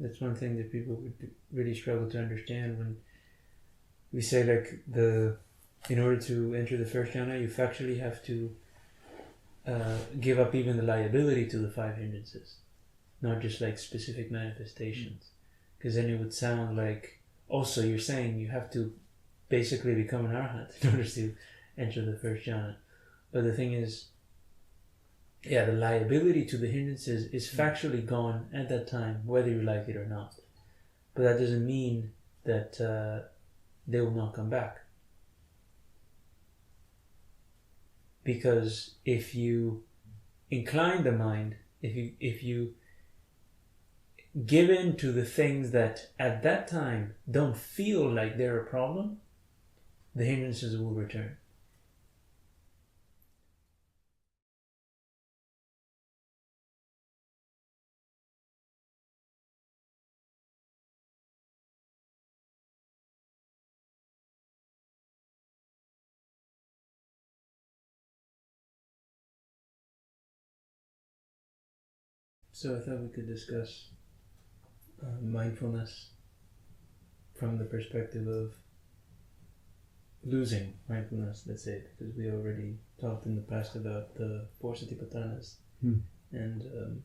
That's one thing that people would really struggle to understand when we say in order to enter the first jhana, you factually have to give up even the liability to the 5 hindrances, not just like specific manifestations. Because then it would sound like, also you're saying you have to basically become an arhat in order to enter the first jhana. But the thing is, the liability to the hindrances is factually gone at that time, whether you like it or not. But that doesn't mean that they will not come back. Because if you incline the mind, if you give in to the things that at that time don't feel like they're a problem, the hindrances will return. So I thought we could discuss mindfulness from the perspective of losing mindfulness, let's say, because we already talked in the past about the 4 satipatthanas, and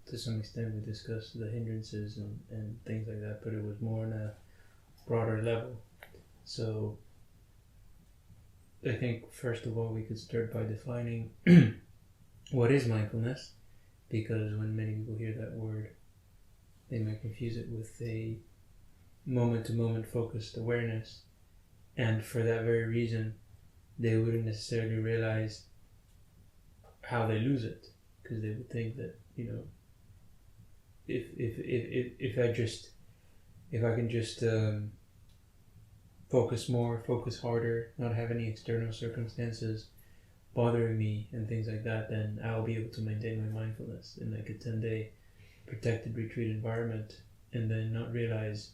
to some extent we discussed the hindrances and things like that, but it was more on a broader level. So I think first of all we could start by defining what is mindfulness, because when many people hear that word, they might confuse it with a moment-to-moment focused awareness, and for that very reason they wouldn't necessarily realize how they lose it, because they would think that, if I can just focus more, focus harder, not have any external circumstances bothering me and things like that, then I'll be able to maintain my mindfulness in like a 10-day protected retreat environment, and then not realize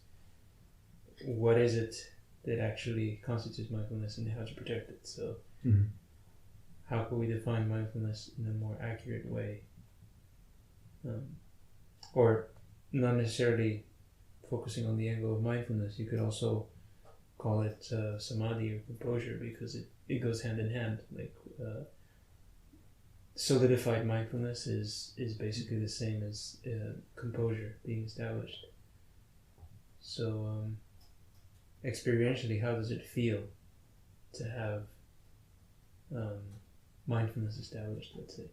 what is it that actually constitutes mindfulness and how to protect it. So how can we define mindfulness in a more accurate way? Or not necessarily focusing on the angle of mindfulness, you could also call it samādhi or composure, because it goes hand in hand. Like solidified mindfulness is basically the same as composure being established. So experientially, how does it feel to have mindfulness established, let's say?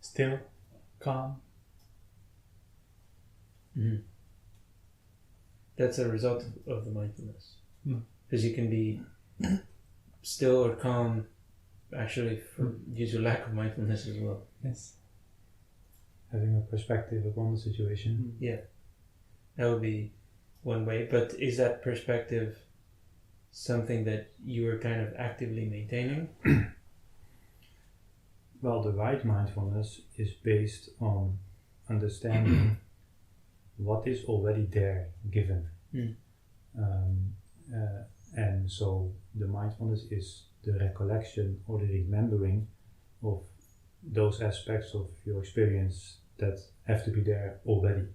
Still, calm. That's a result of the mindfulness. Because you can be still or calm actually due to lack of mindfulness as well. Yes. Having a perspective upon the situation. Yeah. That would be one way. But is that perspective something that you are kind of actively maintaining? Well, the right mindfulness is based on understanding what is already there, given. And so the mindfulness is the recollection or the remembering of those aspects of your experience that have to be there already.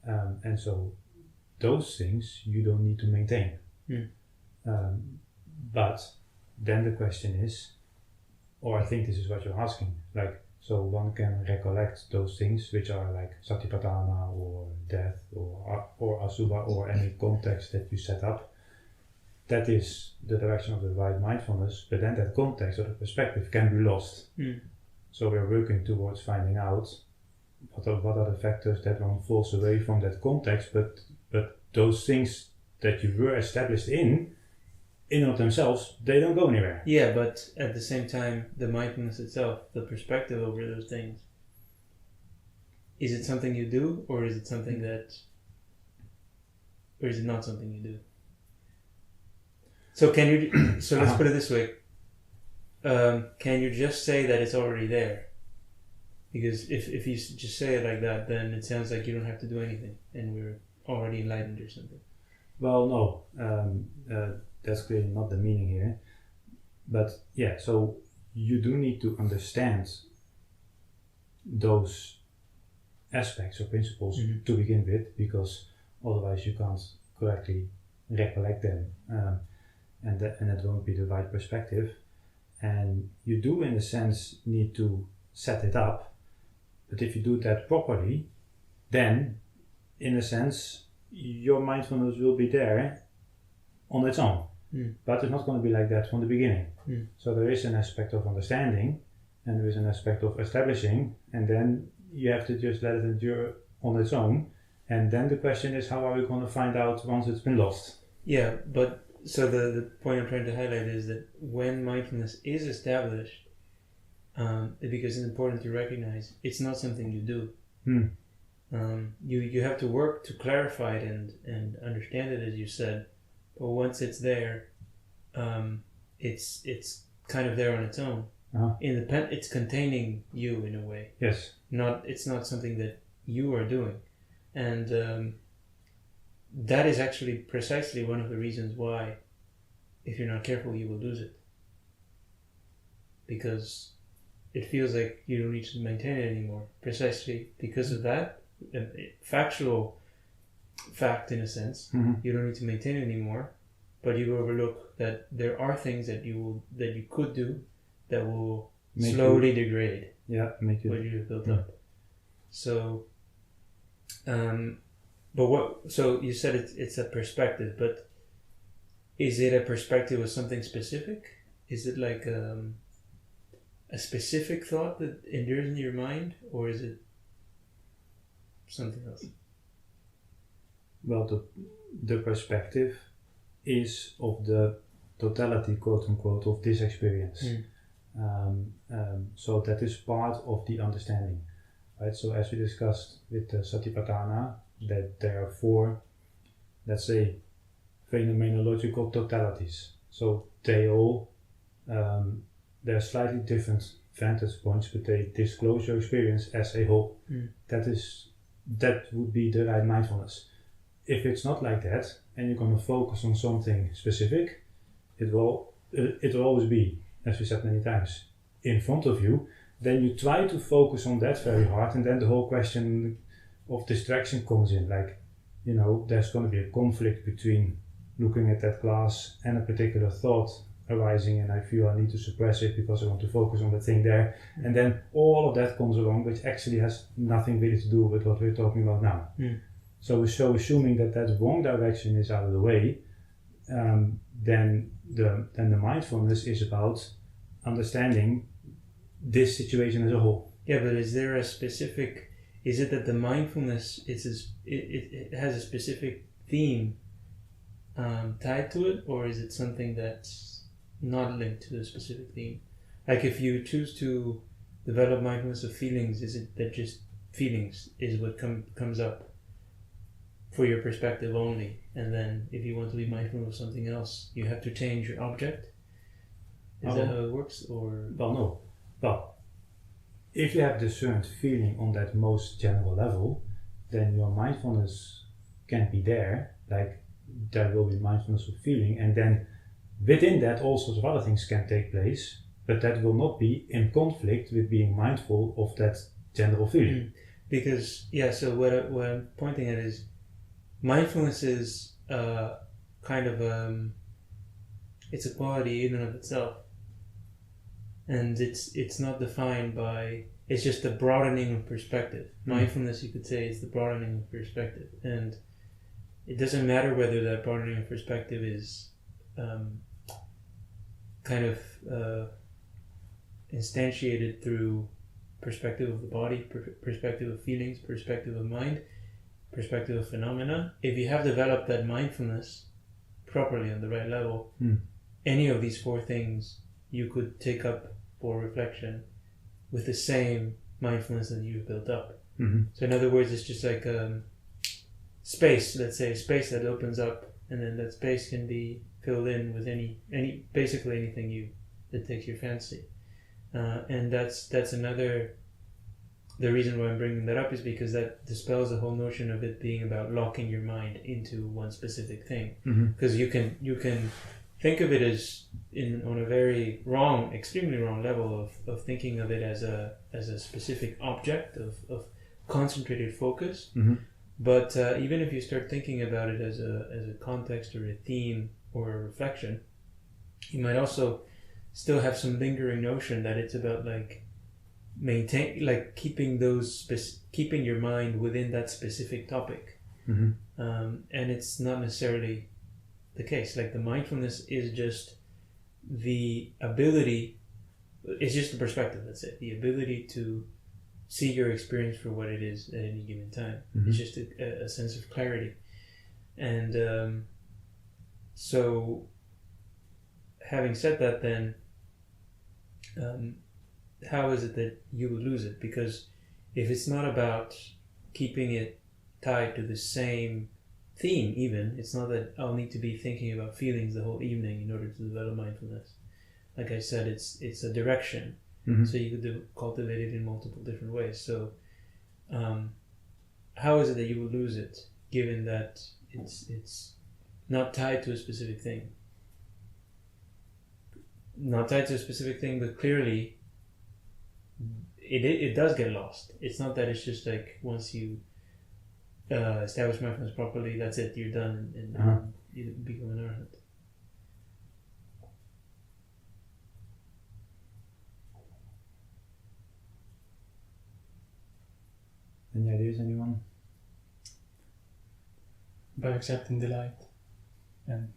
And so those things you don't need to maintain. But then the question is, or I think this is what you're asking, like, so one can recollect those things which are like satipatthana or death or asubha or any context that you set up. That is the direction of the right mindfulness, but then that context or the perspective can be lost. So we're working towards finding out what are the factors that one falls away from that context, but those things that you were established in and of themselves, they don't go anywhere. Yeah, but at the same time, the mindfulness itself, the perspective over those things, is it something you do, or is it something or is it not something you do? So can you? So let's put it this way: can you just say that it's already there? Because if you just say it like that, then it sounds like you don't have to do anything, and we're already enlightened or something. Well, no, that's clearly not the meaning here. But yeah, so you do need to understand those aspects or principles to begin with, because otherwise you can't correctly recollect them, and that won't be the right perspective. And you do, in a sense, need to set it up. But if you do that properly, then, in a sense, your mindfulness will be there on its own. But it's not going to be like that from the beginning. So there is an aspect of understanding, and there is an aspect of establishing, and then you have to just let it endure on its own. And then the question is, how are we going to find out once it's been lost? Yeah, but so the point I'm trying to highlight is that when mindfulness is established, because it's important to recognize it's not something you do. You have to work to clarify it and understand it, as you said. But once it's there, it's kind of there on its own. It's containing you in a way. Yes. It's not something that you are doing, and that is actually precisely one of the reasons why, if you're not careful, you will lose it. Because it feels like you don't need to maintain it anymore. Precisely because of that factual fact, in a sense, you don't need to maintain it anymore. But you overlook that there are things that you could do that will slowly degrade. Yeah, make it what you've built up. So, so you said it's a perspective, but is it a perspective of something specific? Is it like a specific thought that endures in your mind, or is it something else? Well, the perspective is of the totality, quote unquote, of this experience. So that is part of the understanding, right? So as we discussed with the Satipatthana, that there are four, let's say, phenomenological totalities. So they all, they're slightly different vantage points, but they disclose your experience as a whole. That would be the right mindfulness. If it's not like that, and you're going to focus on something specific, it will always be, as we said many times, in front of you. Then you try to focus on that very hard, and then the whole question of distraction comes in. Like, there's going to be a conflict between looking at that glass and a particular thought arising, and I feel I need to suppress it because I want to focus on the thing there. And then all of that comes along, which actually has nothing really to do with what we're talking about now. So assuming that wrong direction is out of the way, then the mindfulness is about understanding this situation as a whole. Yeah, but is there a specific? Is it that the mindfulness it has a specific theme tied to it, or is it something that's not linked to a specific theme? Like if you choose to develop mindfulness of feelings, is it that just feelings is what comes up for your perspective only, and then if you want to be mindful of something else, you have to change your object? Is that how it works? Or well, no. Well, if you have discerned feeling on that most general level, then your mindfulness can be there. Like there will be mindfulness of feeling, and then within that all sorts of other things can take place, but that will not be in conflict with being mindful of that general feeling. Because so what I'm pointing at is mindfulness is kind of it's a quality in and of itself, and it's not defined by, it's just the broadening of perspective. Mindfulness, you could say, is the broadening of perspective, and it doesn't matter whether that broadening of perspective is kind of instantiated through perspective of the body, perspective of feelings, perspective of mind, perspective of phenomena. If you have developed that mindfulness properly on the right level, any of these four things you could take up for reflection with the same mindfulness that you've built up. So in other words, it's just like space, let's say, space that opens up, and then that space can be filled in with basically anything that takes your fancy. And that's another. The reason why I'm bringing that up is because that dispels the whole notion of it being about locking your mind into one specific thing. Because you can think of it as on a very wrong, extremely wrong level of thinking of it as a specific object of concentrated focus. But even if you start thinking about it as a context or a theme or a reflection, you might also still have some lingering notion that it's about keeping your mind within that specific topic. And it's not necessarily the case. Like the mindfulness is just the ability, it's just the perspective, that's it. The ability to see your experience for what it is at any given time. It's just a sense of clarity. And so having said that, then how is it that you would lose it? Because if it's not about keeping it tied to the same theme, even, it's not that I'll need to be thinking about feelings the whole evening in order to develop mindfulness. Like I said, it's a direction. So you could cultivate it in multiple different ways. So how is it that you would lose it, given that it's not tied to a specific thing? Not tied to a specific thing, but clearly it does get lost. It's not that it's just like once you establish mindfulness properly, that's it, you're done, and you become an arhat. Any ideas, anyone? By accepting delight and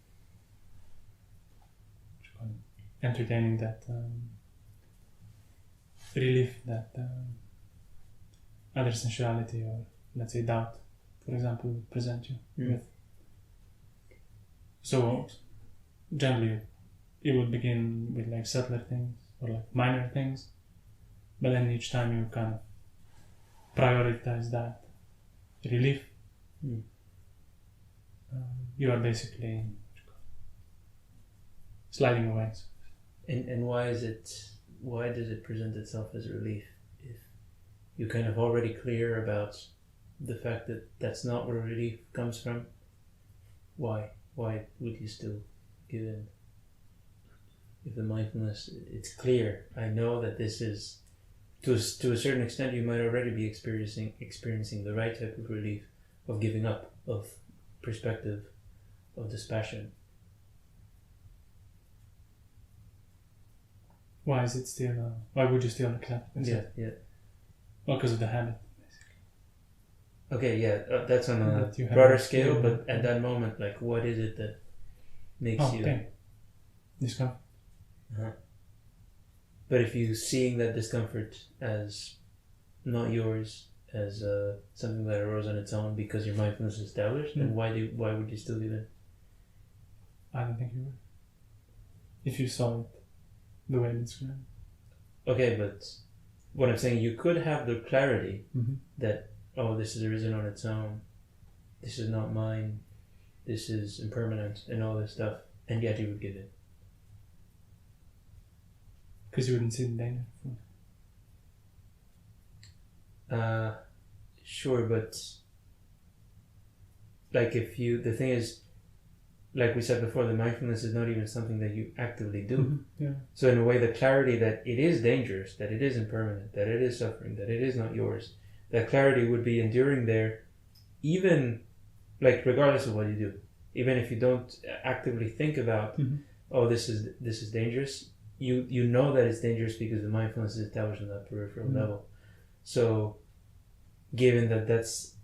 entertaining that relief that other sensuality or, let's say, doubt, for example, would present you with. So generally it would begin with like subtler things or like minor things, but then each time you kind of prioritize that relief, you are basically sliding away. And why does it present itself as relief if you're kind of already clear about the fact that that's not where relief comes from? Why would you still give in? If the mindfulness, it's clear, I know that this is, to a certain extent, you might already be experiencing the right type of relief, of giving up, of perspective, of dispassion. Why is it still? Why would you still accept? Yeah. Well, because of the habit. Okay, that's on a broader scale, but at that moment, like, what is it that makes you... pain. Discomfort. But if you're seeing that discomfort as not yours, as something that arose on its own because your mindfulness is established, then why would you still do that? I don't think you would. If you saw it the way it's described. Okay, but what I'm saying, you could have the clarity that, oh, this has arisen on its own, this is not mine, this is impermanent, and all this stuff, and yet you would give it. Because you wouldn't see the danger. Sure, but like the thing is, like we said before, the mindfulness is not even something that you actively do. So in a way, the clarity that it is dangerous, that it is impermanent, that it is suffering, that it is not yours, that clarity would be enduring there, even like regardless of what you do, even if you don't actively think about, oh, this is dangerous. You know that it's dangerous because the mindfulness is established on that peripheral level. So, given that that's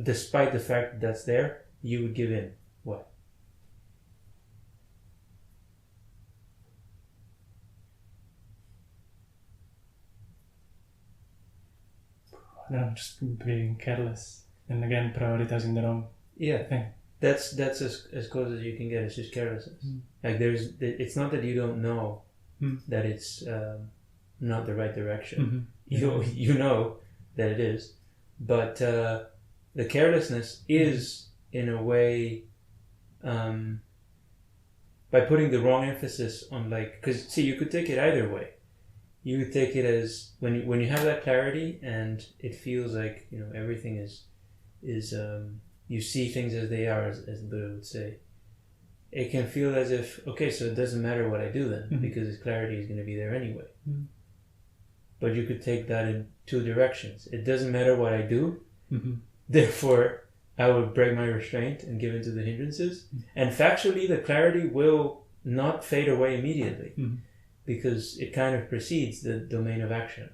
despite the fact that that's there, you would give in. Why? I'm just being careless, and again prioritizing the wrong thing. That's as close as you can get. It's just carelessness. Like it's not that you don't know that it's not the right direction. You know that it is, but the carelessness is in a way by putting the wrong emphasis on because see, you could take it either way. You would take it as when you have that clarity and it feels like everything is you see things as they are, as the Buddha would say. It can feel as if, okay, so it doesn't matter what I do then, because this clarity is going to be there anyway. But you could take that in two directions. It doesn't matter what I do, therefore I will break my restraint and give into the hindrances. And factually, the clarity will not fade away immediately, because it kind of precedes the domain of action.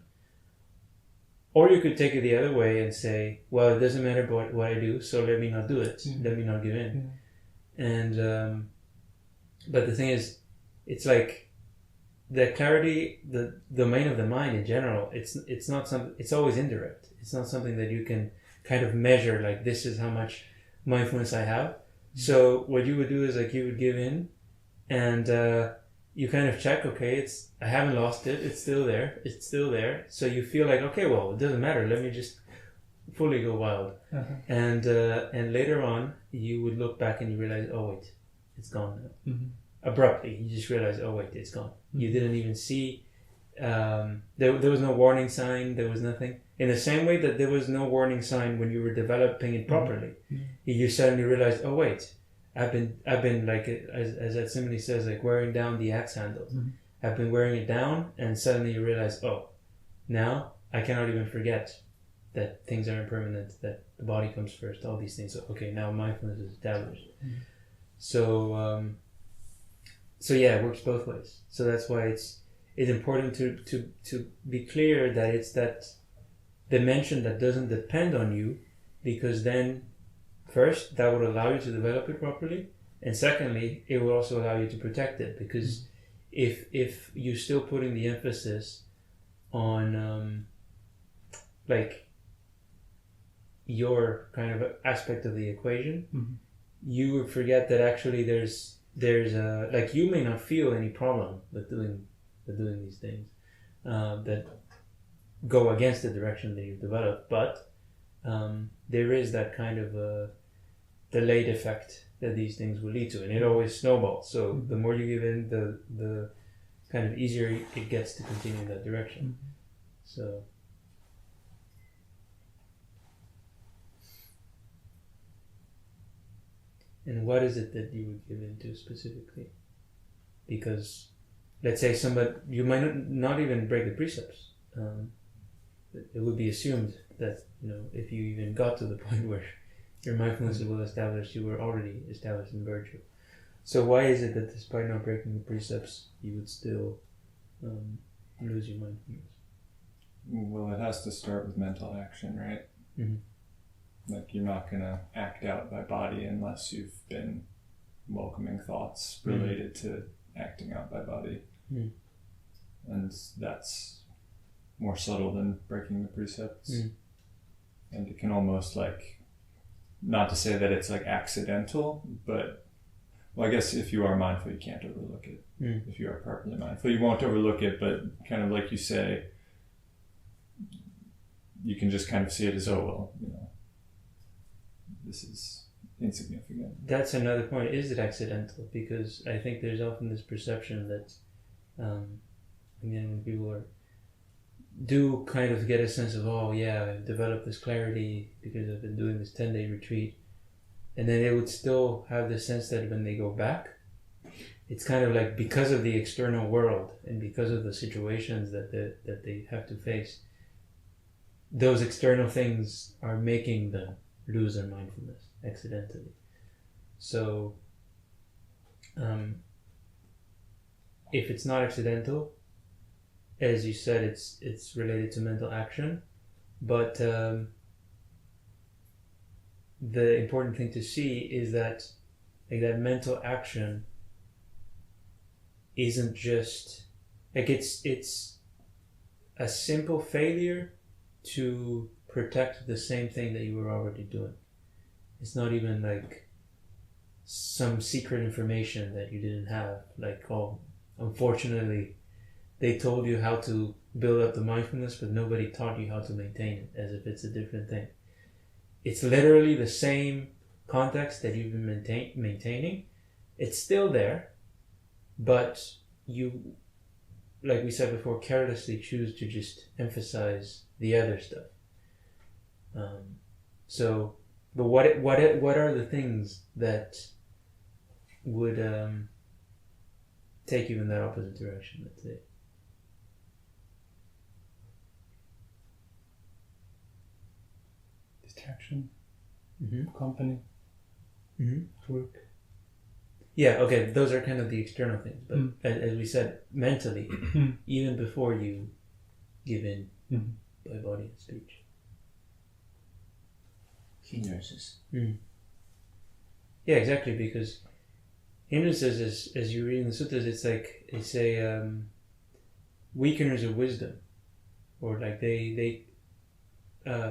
Or you could take it the other way and say, well, it doesn't matter what I do, so let me not do it. Let me not give in. And but the thing is, it's like the clarity, the domain of the mind in general, it's not something, it's always indirect. It's not something that you can kind of measure, like this is how much mindfulness I have. So what you would do is you would give in, and you kind of check, okay, I haven't lost it, it's still there. So you feel like, okay, well, it doesn't matter, let me just fully go wild. And later on, you would look back and you realize, oh wait, it's gone now. Abruptly, you just realize, oh wait, it's gone. You didn't even see, there was no warning sign, there was nothing. In the same way that there was no warning sign when you were developing it properly, you suddenly realize, oh wait, I've been like, as that simile says, like wearing down the axe handle. I've been wearing it down, and suddenly you realize, oh, now I cannot even forget that things are impermanent, that the body comes first, all these things. So, okay, now mindfulness is established. So yeah, it works both ways. So that's why it's important to be clear that it's that dimension that doesn't depend on you, because then first, that would allow you to develop it properly, and secondly, it will also allow you to protect it, because if you're still putting the emphasis on your kind of aspect of the equation, you would forget that actually there's you may not feel any problem with doing these things that go against the direction that you've developed, but there is that kind of delayed effect that these things will lead to, and it always snowballs. So the more you give in, the kind of easier it gets to continue in that direction. So and what is it that you would give into specifically? Because let's say you might not even break the precepts. It would be assumed that if you even got to the point where your mindfulness is well established, you were already established in virtue. So why is it that despite not breaking the precepts, you would still lose your mindfulness? Well, it has to start with mental action, right? Like you're not going to act out by body unless you've been welcoming thoughts related to acting out by body. And that's more subtle than breaking the precepts. And it can almost not to say that it's accidental, but I guess if you are mindful, you can't overlook it. If you are properly mindful, you won't overlook it, but kind of like you say, you can just kind of see it as, oh, well, this is insignificant. That's another point. Is it accidental? Because I think there's often this perception that, again, when people do kind of get a sense of, oh yeah, I've developed this clarity because I've been doing this 10-day retreat, and then they would still have the sense that when they go back, it's kind of like because of the external world and because of the situations that they have to face, those external things are making them lose their mindfulness accidentally. So if it's not accidental, as you said, it's related to mental action, but the important thing to see is that that mental action isn't just it's a simple failure to protect the same thing that you were already doing. It's not even like some secret information that you didn't have, unfortunately they told you how to build up the mindfulness, but nobody taught you how to maintain it, as if it's a different thing. It's literally the same context that you've been maintaining. It's still there, but you, like we said before, carelessly choose to just emphasize the other stuff. But what are the things that would take you in that opposite direction, let's say? Distraction, Mm-hmm. company, Mm-hmm. work. Yeah, okay, those are kind of the external things, but Mm. as we said, mentally, even before you give in by body and speech. Hindrances. Yeah, exactly, because hindrances, as you read in the suttas, it's a weakeners of wisdom, or like they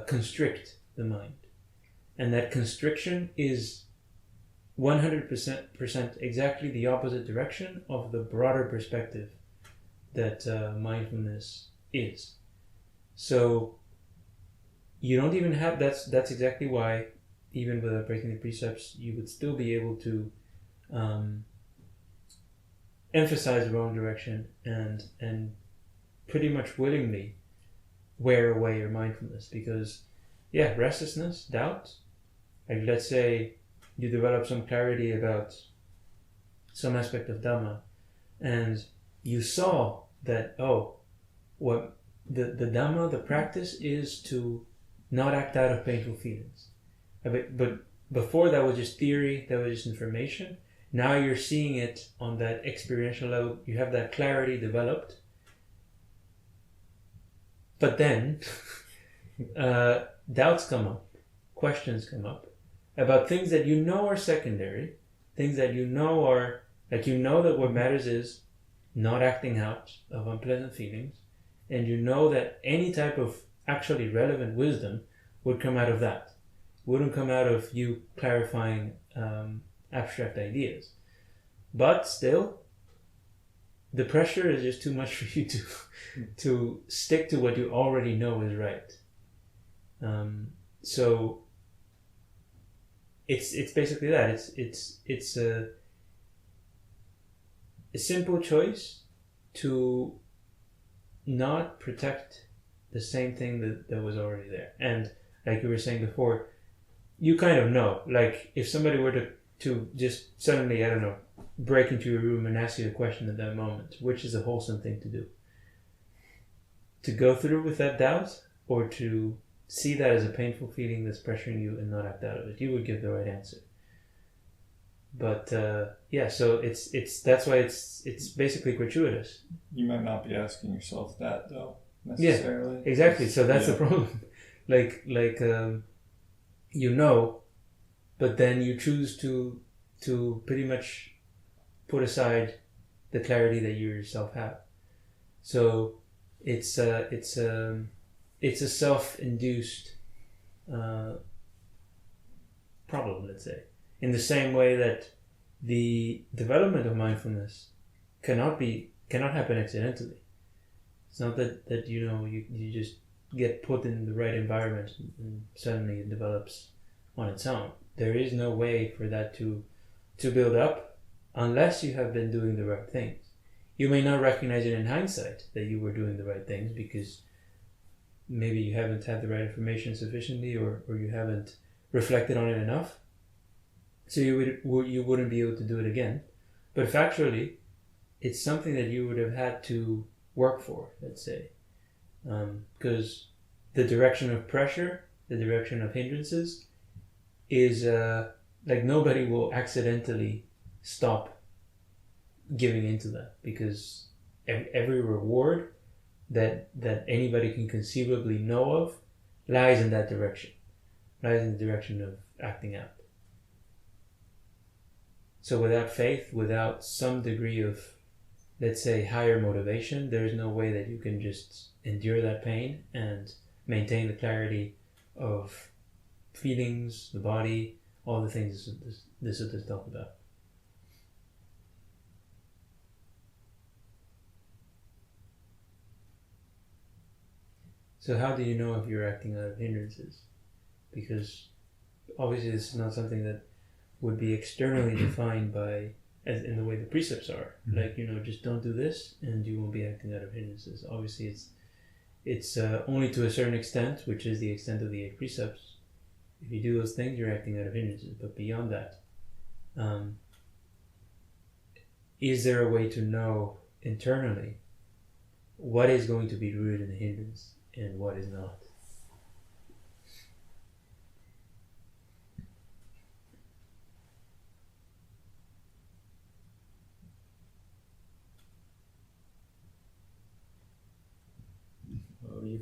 constrict the mind, and that constriction is 100% exactly the opposite direction of the broader perspective that mindfulness is. So you don't even have, that's exactly why, even without breaking the precepts, you would still be able to emphasize the wrong direction and pretty much willingly wear away your mindfulness, because restlessness, doubt, like let's say you develop some clarity about some aspect of Dhamma, and you saw that, what the Dhamma, the practice is to not act out of painful feelings. But before that was just theory, that was just information. Now you're seeing it on that experiential level, you have that clarity developed. But then doubts come up, questions come up about things that you know are secondary, things that you know are, like you know that what matters is not acting out of unpleasant feelings, and you know that any type of actually relevant wisdom would come out of that. Wouldn't come out of you clarifying abstract ideas. But still, the pressure is just too much for you to stick to what you already know is right. So it's basically that. It's a simple choice to not protect the same thing that was already there. And like you were saying before, you kind of know. Like if somebody were to just suddenly, I don't know, break into your room and ask you a question at that moment, which is a wholesome thing to do? To go through with that doubt, or to see that as a painful feeling that's pressuring you and not act out of it? You would give the right answer. But so it's that's why it's basically gratuitous. You might not be asking yourself that though, necessarily. Yeah, exactly. So that's the problem. like you know, but then you choose to pretty much put aside the clarity that you yourself have. So it's a self-induced problem, let's say. In the same way that the development of mindfulness cannot happen accidentally. It's not that you just get put in the right environment and suddenly it develops on its own. There is no way for that to build up unless you have been doing the right things. You may not recognize it in hindsight that you were doing the right things because maybe you haven't had the right information sufficiently, or you haven't reflected on it enough. So you wouldn't be able to do it again. But factually, it's something that you would have had to work for, let's say. Because the direction of pressure, the direction of hindrances, is like nobody will accidentally stop giving into that, because every reward that anybody can conceivably know of lies in that direction, lies in the direction of acting out. So without faith, without some degree of, let's say, higher motivation, there's no way that you can just endure that pain and maintain the clarity of feelings, the body, all the things this is talked about. So how do you know if you're acting out of hindrances? Because obviously this is not something that would be externally defined by as in the way the precepts are. Like, just don't do this and you won't be acting out of hindrances. Obviously it's only to a certain extent, which is the extent of the 8 precepts. If you do those things, you're acting out of hindrances. But beyond that, is there a way to know internally what is going to be rooted in the hindrance and what is not? Well, you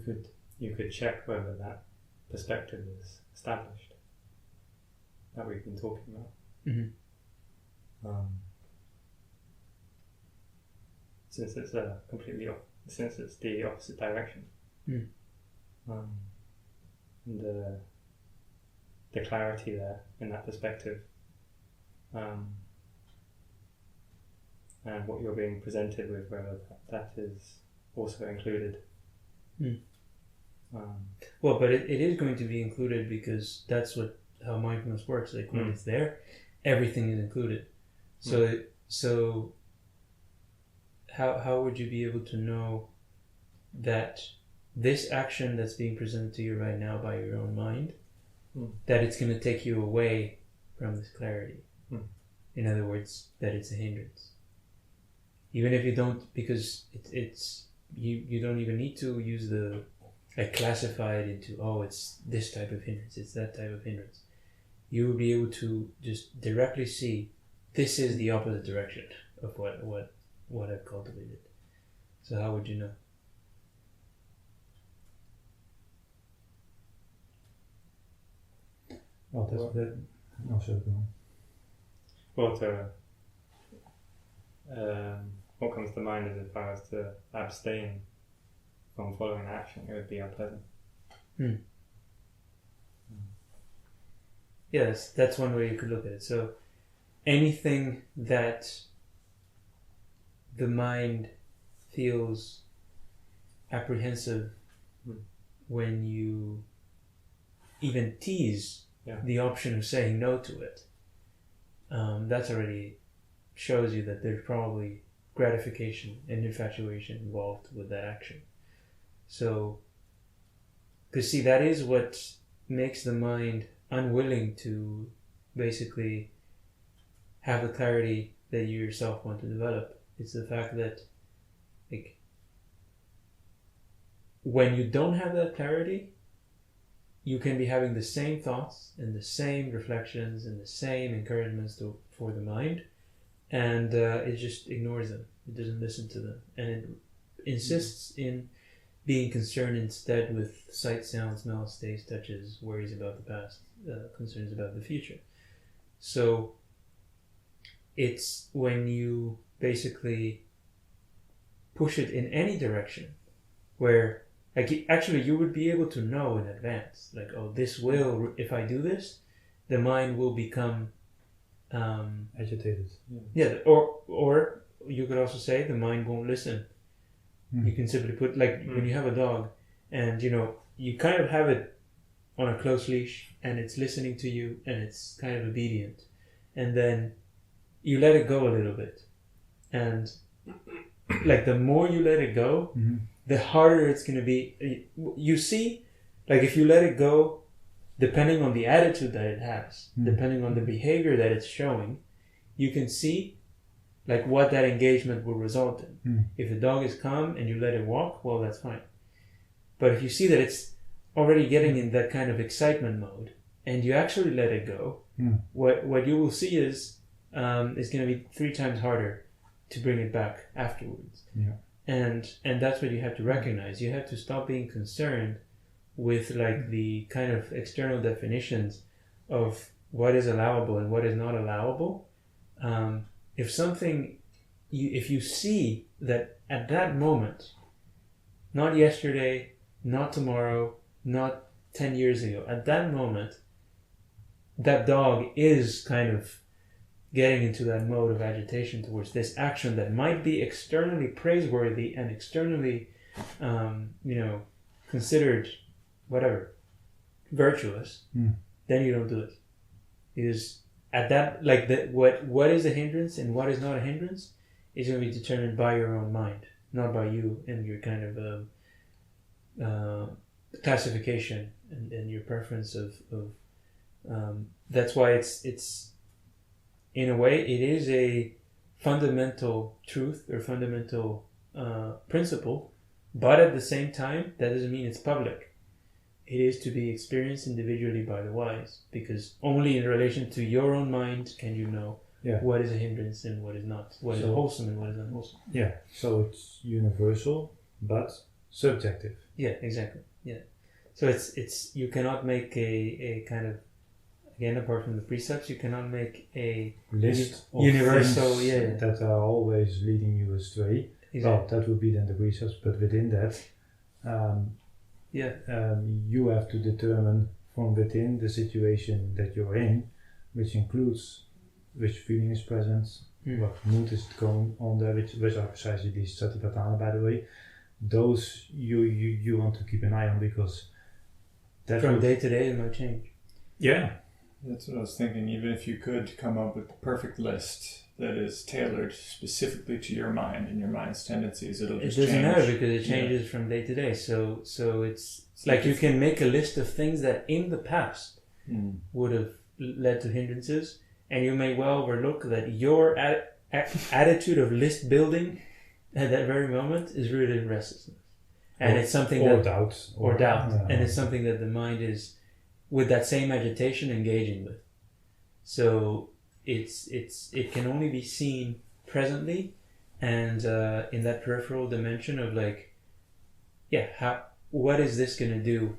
could check whether that perspective is established that we've been talking about. Since it's since it's the opposite direction, and the clarity there in that perspective, and what you're being presented with, whether that is also included. Well, but it is going to be included because that's how mindfulness works. Like when it's there, everything is included. So how would you be able to know that this action that's being presented to you right now by your own mind, that it's going to take you away from this clarity? In other words, that it's a hindrance. Even if you don't, because it's you don't even need to use classify it into, it's this type of hindrance, it's that type of hindrance. You will be able to just directly see this is the opposite direction of what I've cultivated. So how would you know? Well, that's that. Also, go on. Well, what comes to mind is if I was to abstain from following action, it would be unpleasant. Yes, that's one way you could look at it. So anything that the mind feels apprehensive when you even tease the option of saying no to it, that's already shows you that there's probably gratification and infatuation involved with that action. So, because see, that is what makes the mind unwilling to basically have the clarity that you yourself want to develop. It's the fact that, like, when you don't have that clarity, you can be having the same thoughts and the same reflections and the same encouragements for the mind, and it just ignores them. It doesn't listen to them, and it insists in being concerned instead with sight, sound, smell, taste, touches, worries about the past, concerns about the future. So it's when you basically push it in any direction where, like, actually you would be able to know in advance, like, this will, if I do this, the mind will become agitated. Yeah, or you could also say the mind won't listen. You can simply put, like, when you have a dog and, you kind of have it on a close leash and it's listening to you and it's kind of obedient. And then you let it go a little bit. And, like, the more you let it go, the harder it's going to be. You see, like, if you let it go, depending on the attitude that it has, depending on the behavior that it's showing, you can see, like, what that engagement will result in. If the dog is calm and you let it walk, well, that's fine. But if you see that it's already getting in that kind of excitement mode and you actually let it go, what you will see is it's going to be 3 times harder to bring it back afterwards. And that's what you have to recognize. You have to stop being concerned with, like, the kind of external definitions of what is allowable and what is not allowable. If you see that at that moment, not yesterday, not tomorrow, not 10 years ago, at that moment, that dog is kind of getting into that mode of agitation towards this action that might be externally praiseworthy and externally, considered, whatever, virtuous, then you don't do it. Because at that, like what is a hindrance and what is not a hindrance is going to be determined by your own mind, not by you and your kind of classification and your preference of that's why it's in a way it is a fundamental truth or fundamental principle, but at the same time that doesn't mean it's public. It is to be experienced individually by the wise, because only in relation to your own mind can you know what is a hindrance and what is not, what is wholesome and what is unwholesome. Yeah, so it's universal but subjective. Yeah, exactly. Yeah, so it's you cannot make a kind of, again, apart from the precepts, you cannot make a list of universal things that are always leading you astray. Exactly. Well, that would be then the precepts, but within that, you have to determine from within the situation that you're in, which includes which feeling is present, what mood is going on there, which are precisely these satipatthana, by the way. Those you want to keep an eye on, because that from day to day it might change. Yeah. That's what I was thinking. Even if you could come up with the perfect list that is tailored specifically to your mind and your mind's tendencies, it'll just change. It doesn't matter because it changes from day to day. So it's like you can make a list of things that in the past would have led to hindrances, and you may well overlook that your attitude of list building at that very moment is rooted in restlessness, and it's something or doubt, and it's something that the mind is, with that same agitation, engaging with. So it can only be seen presently, and in that peripheral dimension of like, what is this going to do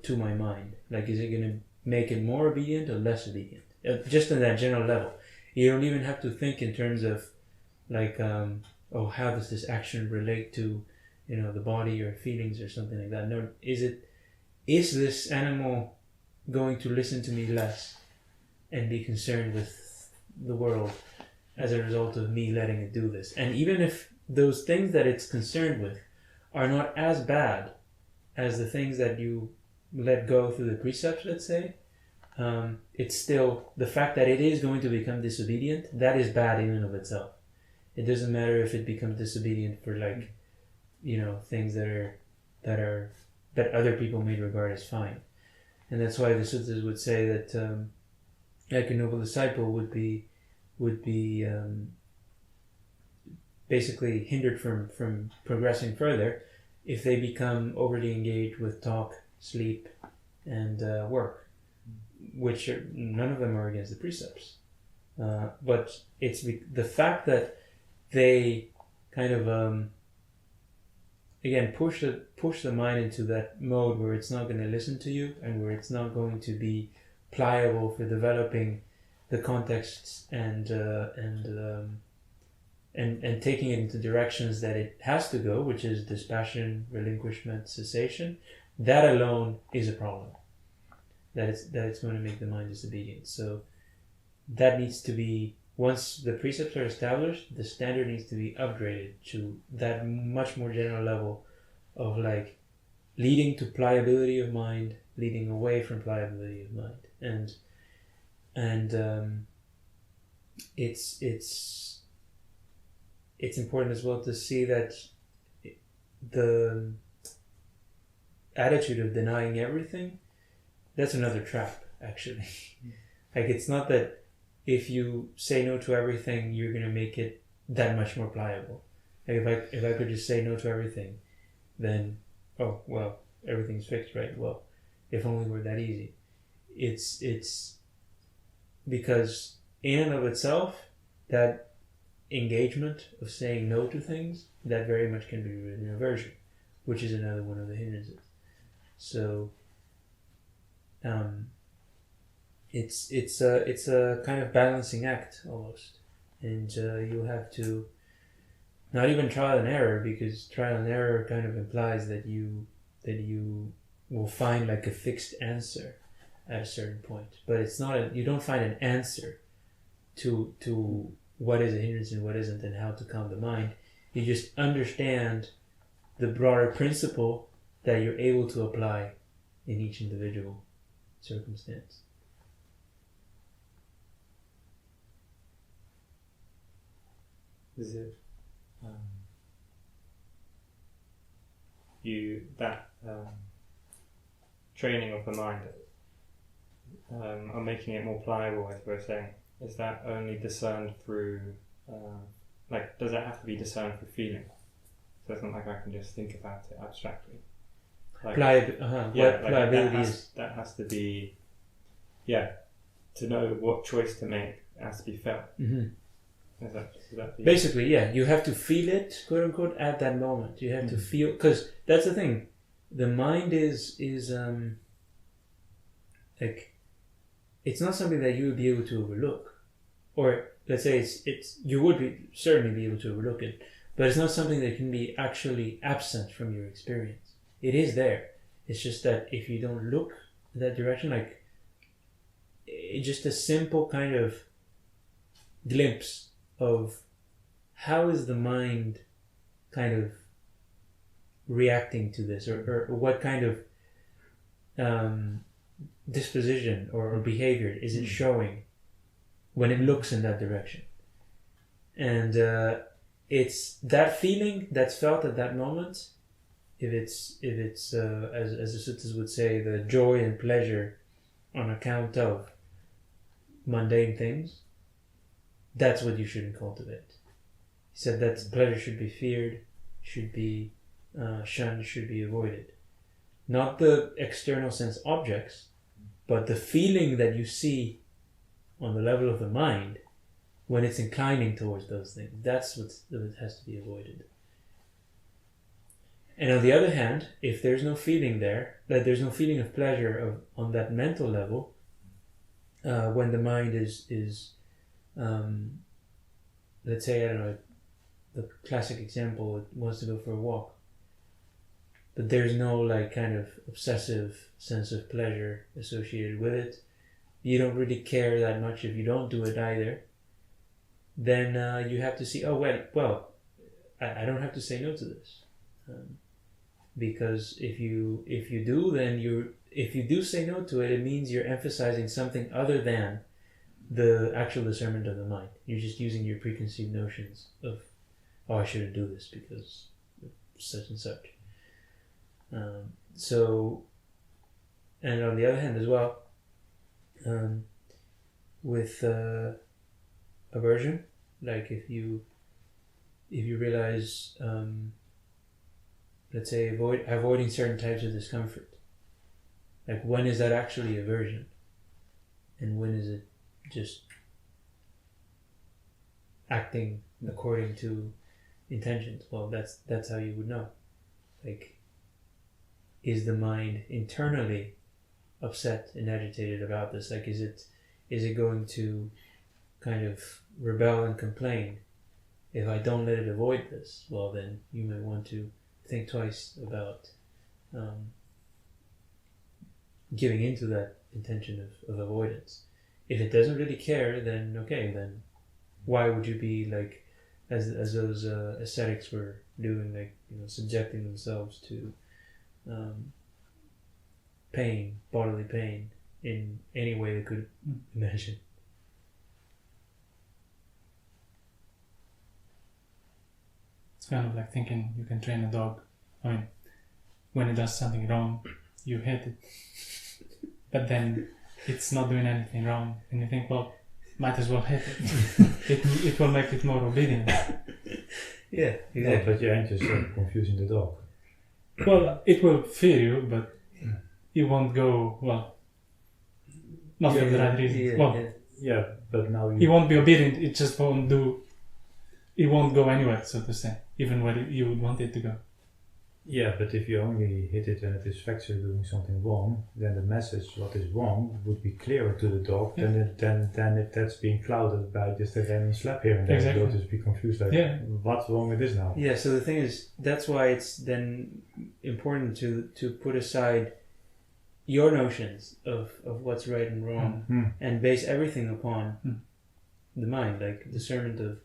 to my mind? Like, is it going to make it more obedient or less obedient? Just on that general level. You don't even have to think in terms of like, how does this action relate to, the body or feelings or something like that? No, is this animal going to listen to me less and be concerned with the world as a result of me letting it do this? And even if those things that it's concerned with are not as bad as the things that you let go through the precepts, let's say, it's still the fact that it is going to become disobedient, that is bad in and of itself. It doesn't matter if it becomes disobedient for like, things that other people may regard as fine. And that's why the suttas would say that like a noble disciple would be basically hindered from progressing further if they become overly engaged with talk, sleep, and work, which none of them are against the precepts. But it's the fact that they kind of again push the mind into that mode where it's not going to listen to you and where it's not going to be pliable for developing the contexts and taking it into directions that it has to go, which is dispassion, relinquishment, cessation. That alone is a problem. That it's going to make the mind disobedient. So that needs to be, once the precepts are established, the standard needs to be upgraded to that much more general level of like leading to pliability of mind, leading away from pliability of mind, and it's important as well to see that the attitude of denying everything, that's another trap actually. Like, it's not that if you say no to everything, you're going to make it that much more pliable. Like if I could just say no to everything, then, everything's fixed, right? Well, if only were that easy. It's because in and of itself, that engagement of saying no to things, that very much can be rooted in aversion, which is another one of the hindrances. So, it's a kind of balancing act almost, and you have to not even trial and error, because trial and error kind of implies that you will find like a fixed answer at a certain point, but it's not you don't find an answer to what is a hindrance and what isn't and how to calm the mind. You just understand the broader principle that you're able to apply in each individual circumstance. as if that training of the mind, or making it more pliable, as we're saying, is that only discerned through, does that have to be discerned through feeling? So it's not like I can just think about it abstractly. Pliability is. That has to be, to know what choice to make has to be felt. Mm-hmm. Is that the Basically, you have to feel it, quote unquote, at that moment. You have to feel, because that's the thing. The mind is it's not something that you would be able to overlook, or let's say you would certainly be able to overlook it, but it's not something that can be actually absent from your experience. It is there. It's just that if you don't look in that direction, it's just a simple kind of glimpse of how is the mind kind of reacting to this, or what kind of disposition or behavior is it showing when it looks in that direction. And it's that feeling that's felt at that moment. If it's as the suttas would say, the joy and pleasure on account of mundane things, that's what you shouldn't cultivate. He said that pleasure should be feared, should be shunned, should be avoided. Not the external sense objects, but the feeling that you see on the level of the mind when it's inclining towards those things. That's what has to be avoided. And on the other hand, if there's no feeling there, that there's no feeling of pleasure on that mental level, when the mind is let's say, I don't know, the classic example, it wants to go for a walk, but there's no kind of obsessive sense of pleasure associated with it. You don't really care that much if you don't do it either. Then you have to see, I don't have to say no to this, because if you do, then if you do say no to it, it means you're emphasizing something other than the actual discernment of the mind. You're just using your preconceived notions of, I shouldn't do this because such and such. And on the other hand as well, with aversion, if you realize, let's say, avoiding certain types of discomfort, when is that actually aversion, and when is it just acting according to intentions? Well, that's how you would know. Is the mind internally upset and agitated about this? Is it going to kind of rebel and complain if I don't let it avoid this? Well, then you may want to think twice about giving into that intention of avoidance. If it doesn't really care, then okay, then why would you be as those ascetics were doing, subjecting themselves to pain, bodily pain, in any way they could imagine. It's kind of like thinking you can train a dog. When it does something wrong, you hit it, but then it's not doing anything wrong, and you think, well, might as well hit it. It will make it more obedient. Yeah, exactly. Yeah, but you ain't just confusing the dog. Well, it will fear you, but you won't go, not for the right reasons. Yeah, but now you won't be obedient, it just won't go anywhere, so to say, even where you would want it to go. Yeah, but if you only hit it when it is factually doing something wrong, then the message what is wrong would be clearer to the dog than if that's being clouded by just a random slap here and there. Exactly. You'll just be confused what's wrong with this now? Yeah, so the thing is, that's why it's then important to put aside your notions of what's right and wrong and base everything upon the mind, discernment of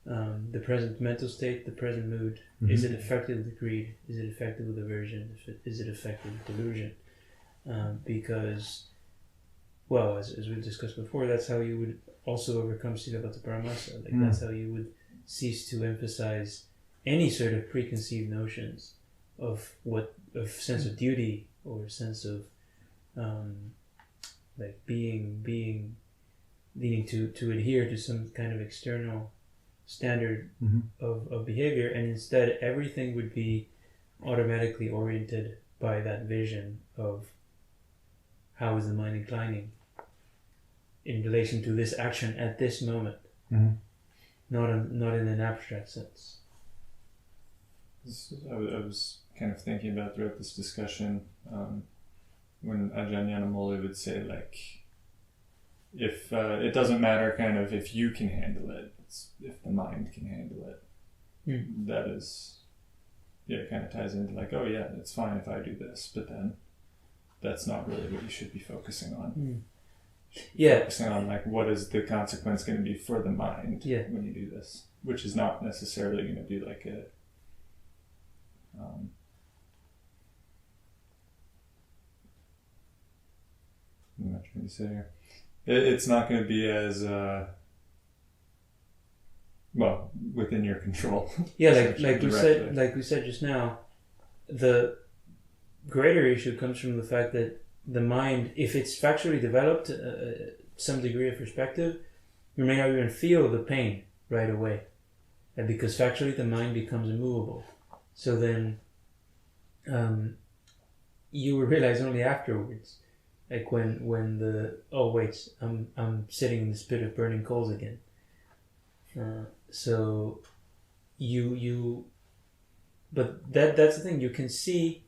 the present mental state, the present mood. Is it affected with greed? Is it affected with aversion? Is it affected with delusion? Because, as we've discussed before, that's how you would also overcome Siddhavata Paramasa. That's how you would cease to emphasize any sort of preconceived notions of sense of duty or sense of like being needing to adhere to some kind of external standard of behavior, and instead everything would be automatically oriented by that vision of how is the mind inclining in relation to this action at this moment, not in an abstract sense. I was kind of thinking about throughout this discussion when Ajahn Yanamoli would say, like, if it doesn't matter kind of if you can handle it, it's if the mind can handle it. That is, it kind of ties into like, oh yeah, it's fine if I do this, but then that's not really what you should be focusing on. Focusing on like what is the consequence going to be for the mind when you do this, which is not necessarily going to be like a what am I trying to say here? It's not going to be as well within your control. like we said just now, the greater issue comes from the fact that the mind, if it's factually developed some degree of perspective, you may not even feel the pain right away, and because factually the mind becomes immovable. So then you will realize only afterwards, like when the I'm sitting in this pit of burning coals again. So but that's the thing, you can see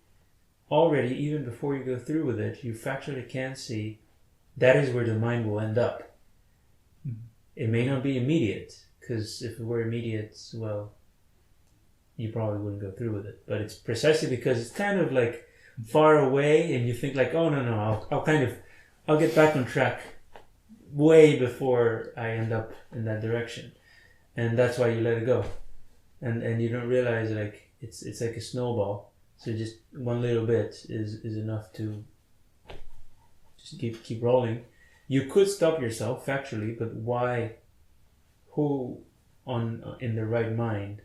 already, even before you go through with it, you factually can see that is where the mind will end up. It may not be immediate, because if it were immediate, well, you probably wouldn't go through with it. But it's precisely because it's kind of like far away, and you think like, oh no, I'll get back on track way before I end up in that direction, and that's why you let it go, and you don't realize like it's like a snowball. So just one little bit is enough to just keep rolling. You could stop yourself factually, but why? Who in the right mind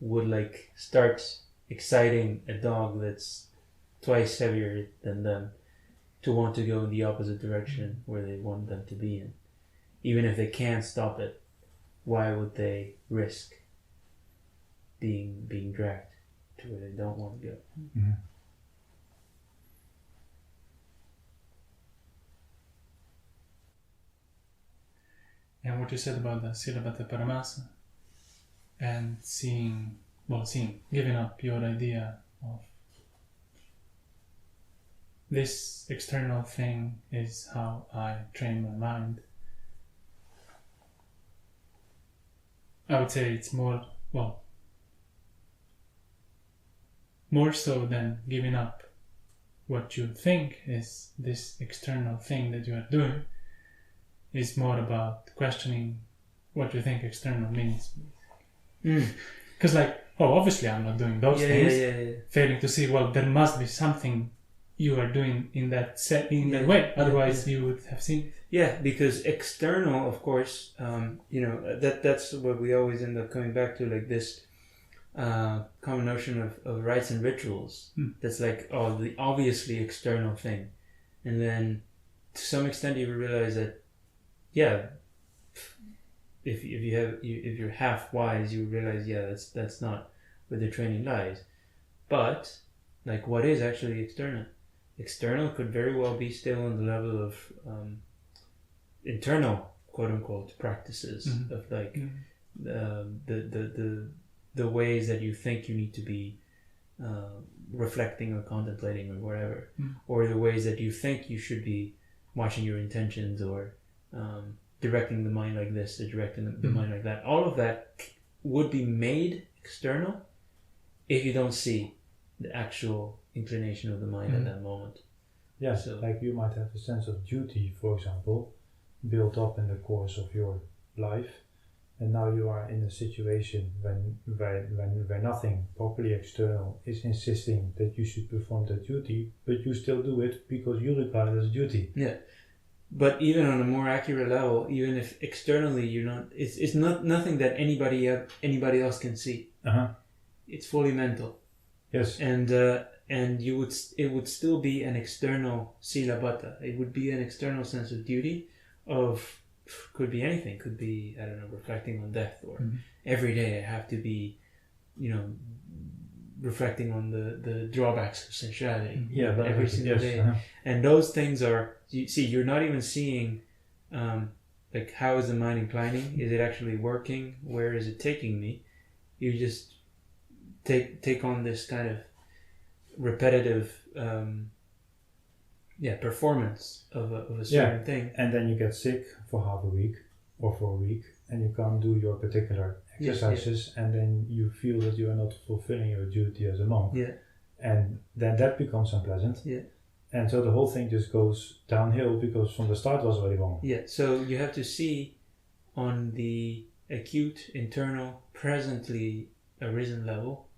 would like start exciting a dog that's twice heavier than them to want to go in the opposite direction where they want them to be in? Even if they can't stop it, why would they risk being dragged to where they don't want to go? And what you said about the Silabhata Paramasa and giving up your idea of this external thing is how I train my mind. I would say it's more so than giving up what you think is this external thing that you are doing. Is more about questioning what you think external means. Because obviously I'm not doing those things. Failing to see, there must be something you are doing in that way. Otherwise you would have seen. Yeah, because external, of course, that's what we always end up coming back to, like this common notion of rites and rituals. That's like, the obviously external thing. And then to some extent you realize that if you're half wise, you realize that's not where the training lies. But like, what is actually external? External could very well be still on the level of internal, quote unquote, practices of like the ways that you think you need to be reflecting or contemplating or whatever, or the ways that you think you should be watching your intentions or directing the mind like this or directing the mind like that. All of that would be made external if you don't see the actual inclination of the mind at that moment. Yeah, so like you might have a sense of duty, for example, built up in the course of your life, and now you are in a situation where nothing properly external is insisting that you should perform that duty, but you still do it because you regard it as duty. Yeah. But even on a more accurate level, even if externally you're not, it's not nothing that anybody else can see. It's fully mental. Yes. And it would still be an external silabata. It would be an external sense of duty of, could be anything, could be, I don't know, reflecting on death, or every day I have to be, reflecting on the drawbacks of sensuality. Yeah, every single day. And those things are, you see, you're not even seeing, like, how is the mind inclining? Is it actually working? Where is it taking me? You just take on this kind of repetitive performance of a certain thing. And then you get sick for half a week or for a week, and you can't do your particular exercises, and then you feel that you are not fulfilling your duty as a monk. And then that becomes unpleasant. And so the whole thing just goes downhill, because from the start was already wrong. So you have to see on the acute, internal, presently arisen level,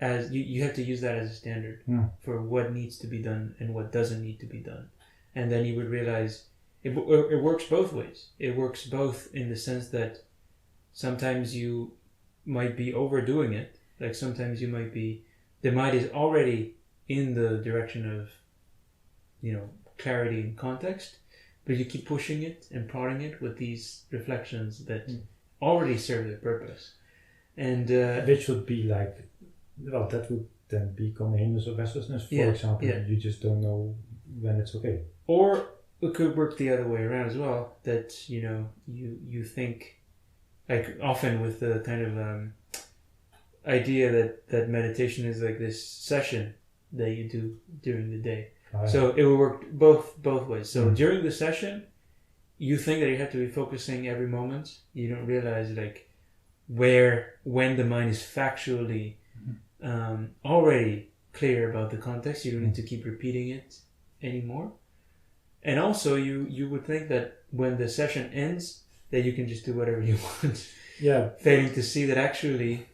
as you have to use that as a standard for what needs to be done and what doesn't need to be done. And then you would realize it works both ways. It works both in the sense that sometimes you might be overdoing it. Like sometimes you might be, the mind is already in the direction of, clarity and context, but you keep pushing it and prodding it with these reflections that already serve their purpose. And which would be like, well, that would then become hindrance of restlessness, for example. You just don't know when it's okay. Or it could work the other way around as well, that you think, like often with the kind of idea that meditation is like this session that you do during the day. So it will work both ways. So during the session, you think that you have to be focusing every moment. You don't realize like when the mind is factually already clear about the context, you don't need to keep repeating it anymore. And also you would think that when the session ends, that you can just do whatever you want. Failing to see that actually,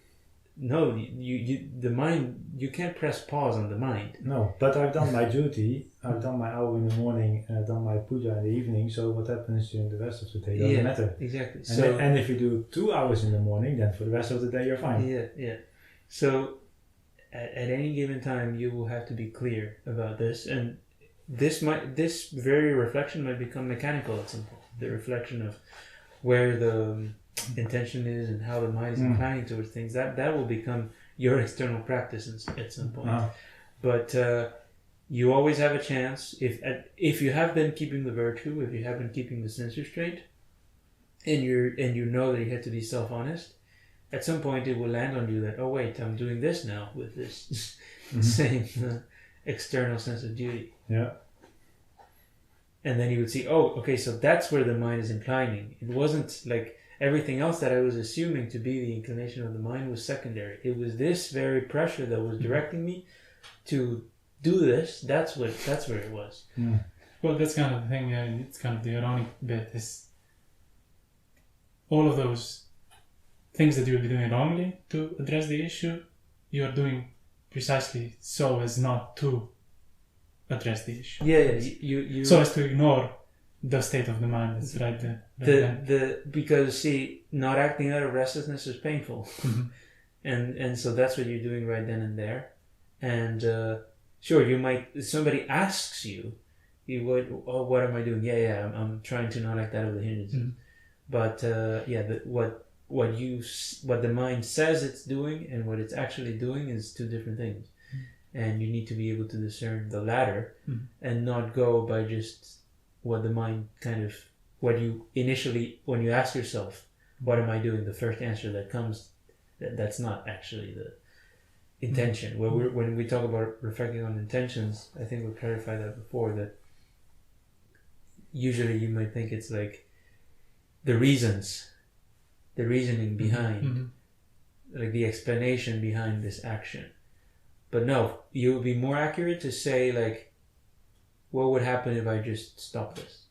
no, the mind, you can't press pause on the mind. No, but I've done my duty. I've done my hour in the morning, and I've done my puja in the evening. So what happens during the rest of the day doesn't matter. Exactly. And if you do 2 hours in the morning, then for the rest of the day you're fine. So at any given time, you will have to be clear about this, and this very reflection might become mechanical at some point. The reflection of where the intention is and how the mind is inclining towards things, that will become your external practice at some point. But you always have a chance, if you have been keeping the virtue, if you have been keeping the sense restraint, and you know that you have to be self-honest, at some point it will land on you that, oh wait, I'm doing this now with this same external sense of duty. And then you would see, oh, okay, so that's where the mind is inclining. It wasn't like everything else that I was assuming to be the inclination of the mind was secondary. It was this very pressure that was directing me to do this. That's where it was. Well, that's kind of the thing. It's kind of the ironic bit is all of those things that you will be doing wrongly to address the issue, you are doing precisely so as not to address the issue. You so as to ignore the state of the mind that's right there. Because see, not acting out of restlessness is painful, and so that's what you're doing right then and there. And sure, you might, if somebody asks you would, oh, what am I doing? I'm trying to not act out of the hindrances. But what the mind says it's doing and what it's actually doing is two different things. And you need to be able to discern the latter and not go by just what the mind what you initially, when you ask yourself, what am I doing? The first answer that comes, that's not actually the intention. When we talk about reflecting on intentions, I think we clarified that before, that usually you might think it's like the reasoning behind, like the explanation behind this action. But no, you would be more accurate to say like, what would happen if I just stop this?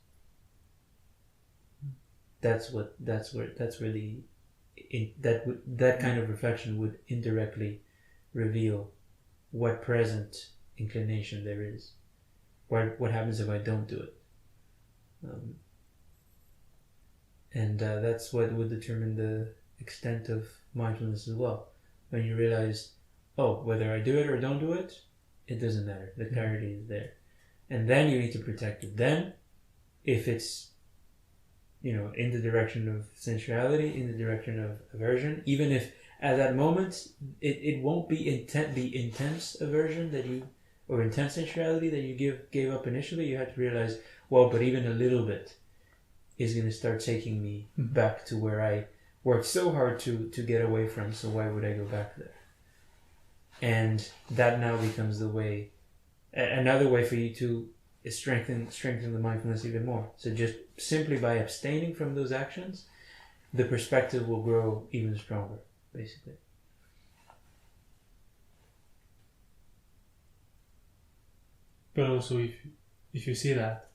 That's where that kind of reflection would indirectly reveal what present inclination there is, what happens if I don't do it? And that's what would determine the extent of mindfulness as well. When you realize, oh, whether I do it or don't do it, it doesn't matter. The clarity is there. And then you need to protect it. Then, if it's, in the direction of sensuality, in the direction of aversion, even if at that moment it won't be the intense aversion that you, or intense sensuality that you gave up initially, you have to realize, well, but even a little bit is going to start taking me back to where I worked so hard to get away from, so why would I go back there? And that now becomes the way, another way for you to strengthen the mindfulness even more. So just simply by abstaining from those actions, the perspective will grow even stronger, basically. But also, if you see that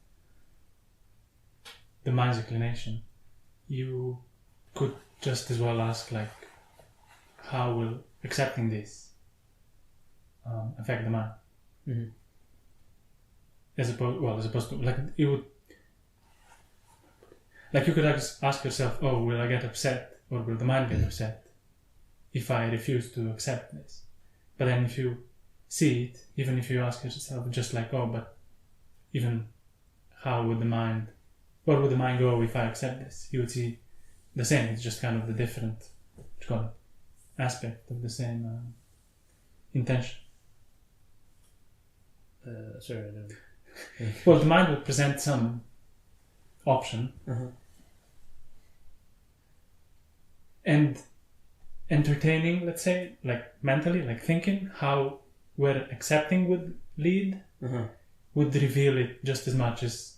the mind's inclination, you could just as well ask, like, how will accepting this affect the mind? Mm-hmm. As opposed to, like, it would, like, you could ask yourself, oh, will I get upset, or will the mind get upset if I refuse to accept this? But then if you see it, even if you ask yourself just like, oh, but even where would the mind go if I accept this? You would see the same. It's just kind of the different, aspect of the same intention. Sorry, I don't. Well, the mind would present some option, and entertaining, let's say, like mentally, like thinking how where accepting would lead would reveal it just as much as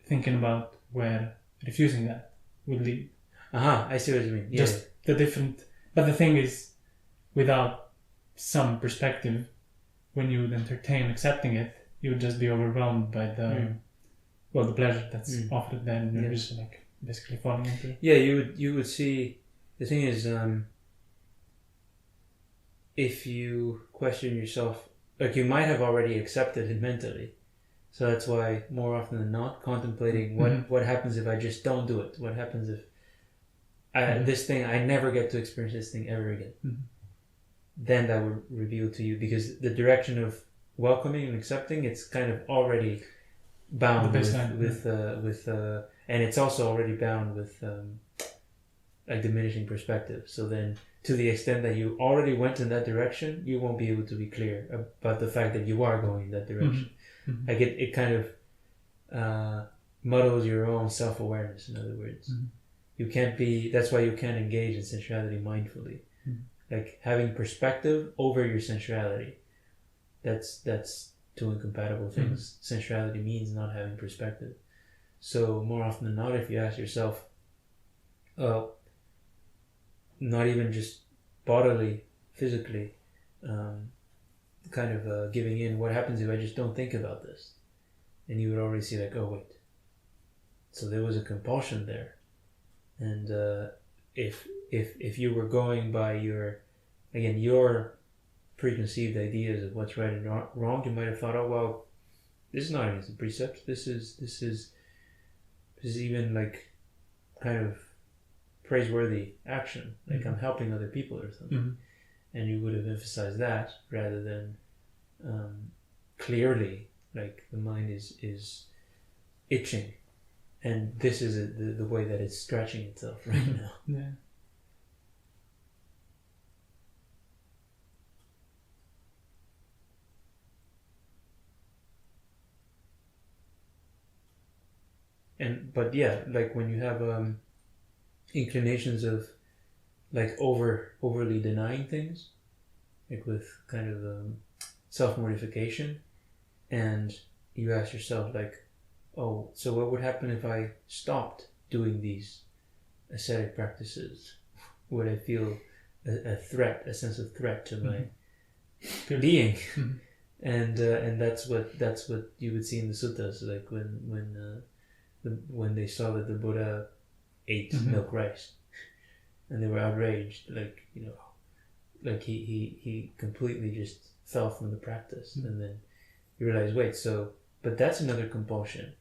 thinking about where refusing that would lead. I see what you mean. Yeah. Just the different, but the thing is, without some perspective, when you would entertain accepting it, you would just be overwhelmed by the the pleasure that's offered. Then you're just like basically falling into it. Yeah, you would see. The thing is, if you question yourself, like, you might have already accepted it mentally, so that's why more often than not, contemplating what happens if I just don't do it. What happens if this thing, I never get to experience this thing ever again. Then that would reveal to you, because the direction of welcoming and accepting, it's kind of already bound with and it's also already bound with like diminishing perspective. So then, to the extent that you already went in that direction, you won't be able to be clear about the fact that you are going in that direction. Like it kind of muddles your own self-awareness, in other words. You can't be, that's why you can't engage in sensuality mindfully. Like, having perspective over your sensuality, that's two incompatible things. Sensuality means not having perspective. So more often than not, if you ask yourself, not even just bodily, physically, kind of giving in, what happens if I just don't think about this? And you would already see, like, oh wait, so there was a compulsion there. And if you were going by your preconceived ideas of what's right and wrong, you might have thought, oh well, this is not against the precepts. This is even like kind of praiseworthy action. Like, I'm helping other people or something. And you would have emphasized that rather than clearly, like, the mind is itching, and this is the way that it's stretching itself right now. Yeah. But yeah, like, when you have inclinations of, like, overly denying things, like with kind of self-mortification, and you ask yourself, like, oh, so what would happen if I stopped doing these ascetic practices? Would I feel a threat, a sense of threat to my being? And that's what you would see in the suttas, like when they saw that the Buddha ate milk rice, and they were outraged, like, like he completely just fell from the practice. And then you realize, wait, so but that's another compulsion.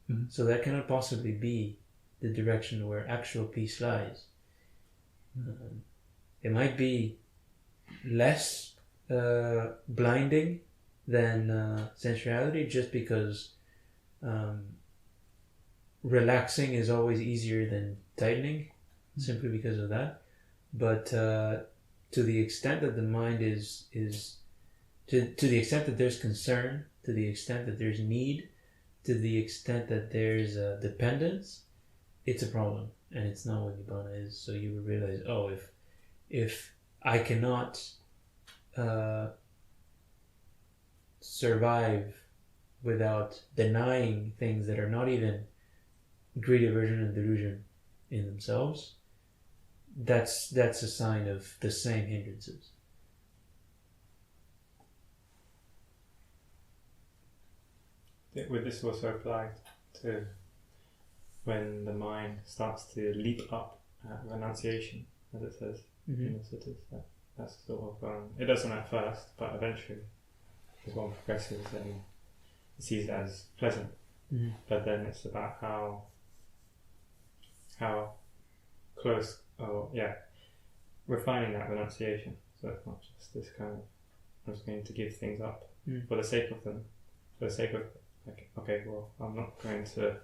Mhm. So that cannot possibly be the direction where actual peace lies. It might be less blinding than sensuality, just because relaxing is always easier than tightening, simply because of that. But to the extent that the mind is to the extent that there's concern, to the extent that there's need, to the extent that there's dependence, it's a problem, and it's not what Nibbana is. So you would realize, oh, if I cannot survive without denying things that are not even greed, aversion, and delusion in themselves, that's a sign of the same hindrances. Would this also apply to when the mind starts to leap up at renunciation, as it says in the suttas? That's sort of it doesn't at first, but eventually, as one progresses, and it sees it as pleasant. But then it's about how close, refining that renunciation. So it's not just this kind of, I'm just going to give things up for the sake of them, for the sake of, like, okay, well, I'm not going to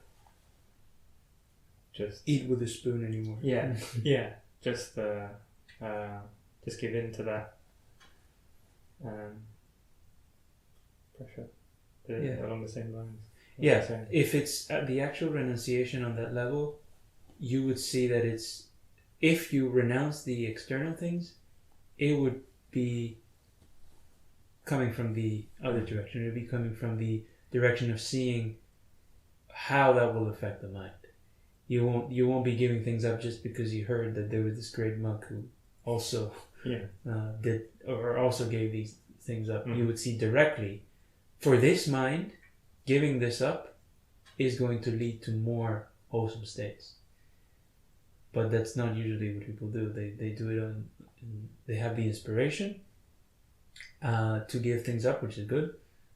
just eat with a spoon anymore. Just give in to that pressure along the same lines. If it's at the actual renunciation on that level, you would see that it's, if you renounce the external things, it would be coming from the other direction. It would be coming from the direction of seeing how that will affect the mind. You won't be giving things up just because you heard that there was this great monk who also did or also gave these things up. You would see directly, for this mind, giving this up is going to lead to more wholesome states. But that's not usually what people do. They do it they have the inspiration to give things up, which is good,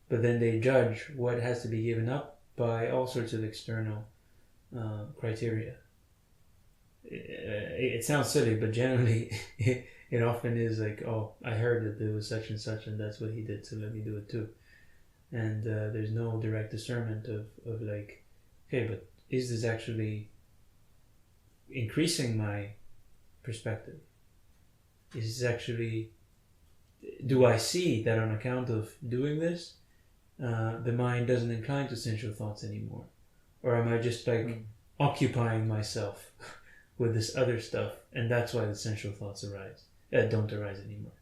but then they judge what has to be given up by all sorts of external criteria. It sounds silly, but generally it often is like, oh, I heard that there was such and such and that's what he did, so let me do it too. And there's no direct discernment of like, okay, but is this actually increasing my perspective? Is this actually, do I see that on account of doing this, the mind doesn't incline to sensual thoughts anymore? Or am I just like occupying myself with this other stuff, and that's why the sensual thoughts don't arise anymore?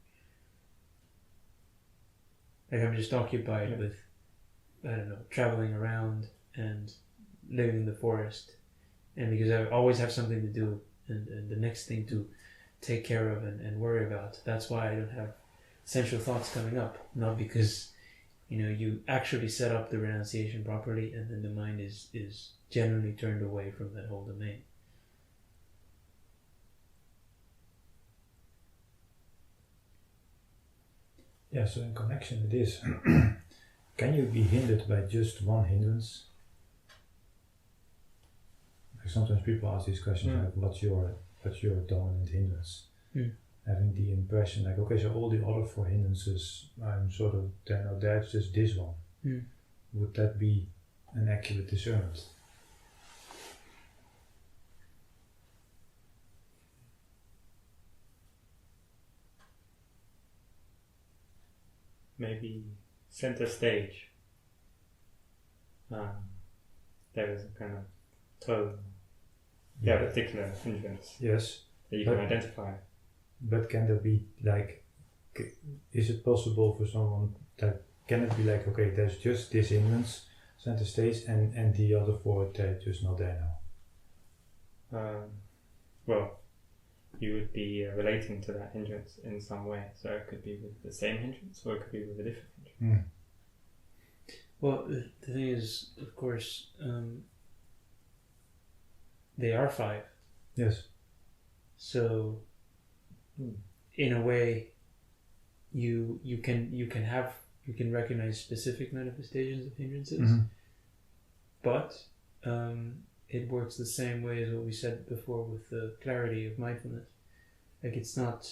Like I'm just occupied with, I don't know, traveling around and living in the forest, and because I always have something to do and the next thing to take care of and worry about, that's why I don't have sensual thoughts coming up. Not because, you actually set up the renunciation properly, and then the mind is generally turned away from that whole domain. Yeah, so in connection with this, can you be hindered by just one hindrance? Like sometimes people ask these questions like, what's your dominant hindrance? Having the impression like, okay, so all the other four hindrances, I'm sort of, that's just this one. Would that be an accurate discernment? Maybe center stage. There is a kind of tone, particular hindrance. Yes. That you can identify. But can there be like, is it possible for someone that, can it be like, okay, there's just this hindrance, center stage, and the other four, they're just not there now? Well, you would be relating to that hindrance in some way. So it could be with the same hindrance, or it could be with a different hindrance. Well, the thing is, of course, they are 5. Yes. So, in a way, you can have you can recognize specific manifestations of hindrances, Mm-hmm. but it works the same way as what we said before with the clarity of mindfulness. Like it's not,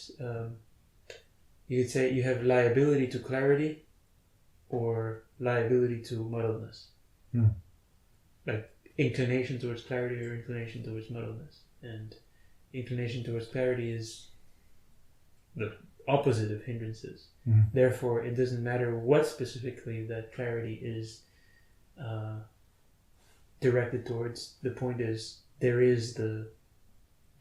you could say you have liability to clarity or liability to muddleness. Mm. Like inclination towards clarity or inclination towards muddleness. And inclination towards clarity is the opposite of hindrances. Mm. Therefore, it doesn't matter what specifically that clarity is directed towards. The point is, there is the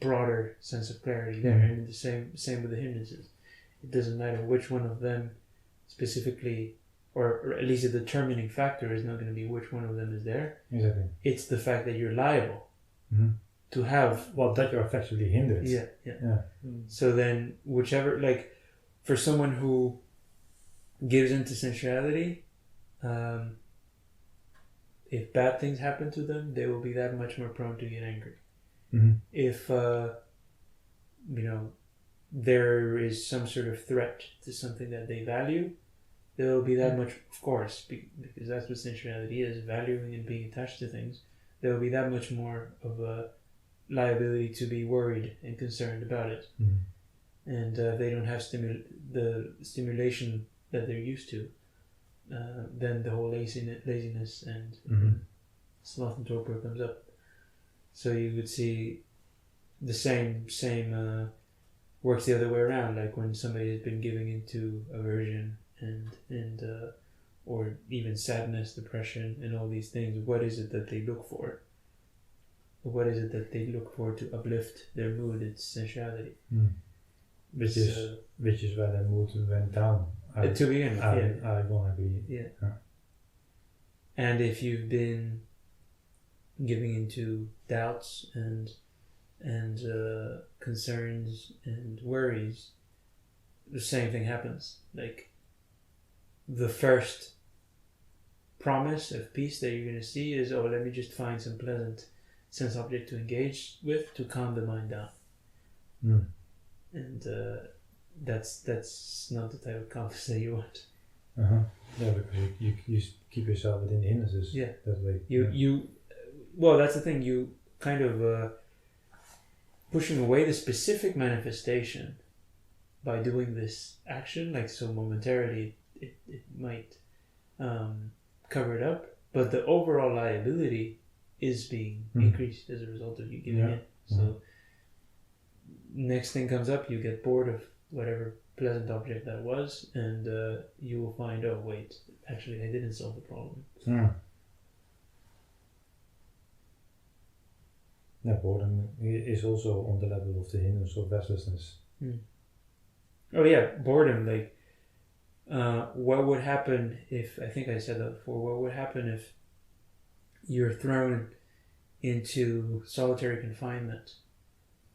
broader sense of clarity there, Mm. and the same with the hindrances. It doesn't matter which one of them specifically, or at least a determining factor is not going to be which one of them is there. Exactly. It's the fact that you're liable Mm-hmm. to have. Well, that you're effectively hindered. Yeah. Mm. So then, whichever, like, for someone who gives into sensuality, if bad things happen to them, they will be that much more prone to get angry. Mm-hmm. If, there is some sort of threat to something that they value, they will be that much, of course, because that's what sensuality is, valuing and being attached to things. There will be that much more of a liability to be worried and concerned about it. Mm-hmm. And they don't have the stimulation that they're used to, then the whole laziness and Mm-hmm. sloth and torpor comes up. So you would see the same works the other way around. Like when somebody has been giving into aversion and or even sadness, depression, and all these things. What is it that they look for? What is it that they look for to uplift their mood? It's sensuality. Mm. Which is where the mood went down. To begin with, I won't agree. Yeah. And if you've been giving into doubts and concerns and worries, the same thing happens. Like the first promise of peace that you're going to see is, oh, let me just find some pleasant sense object to engage with to calm the mind down. Mm. And that's not the type of calmness that you want. Uh-huh. Yeah, because you keep yourself within the hindrances. Yeah. That way. Well, that's the thing. You kind of pushing away the specific manifestation by doing this action. Like, so momentarily it might cover it up, but the overall liability is being increased as a result of you giving in. So next thing comes up, you get bored of whatever pleasant object that was, and you will find, oh wait, actually I didn't solve the problem. Yeah, boredom is also on the level of the hindrance of restlessness. Oh yeah, boredom. Like, what would happen if, I think I said that before, what would happen if you're thrown into solitary confinement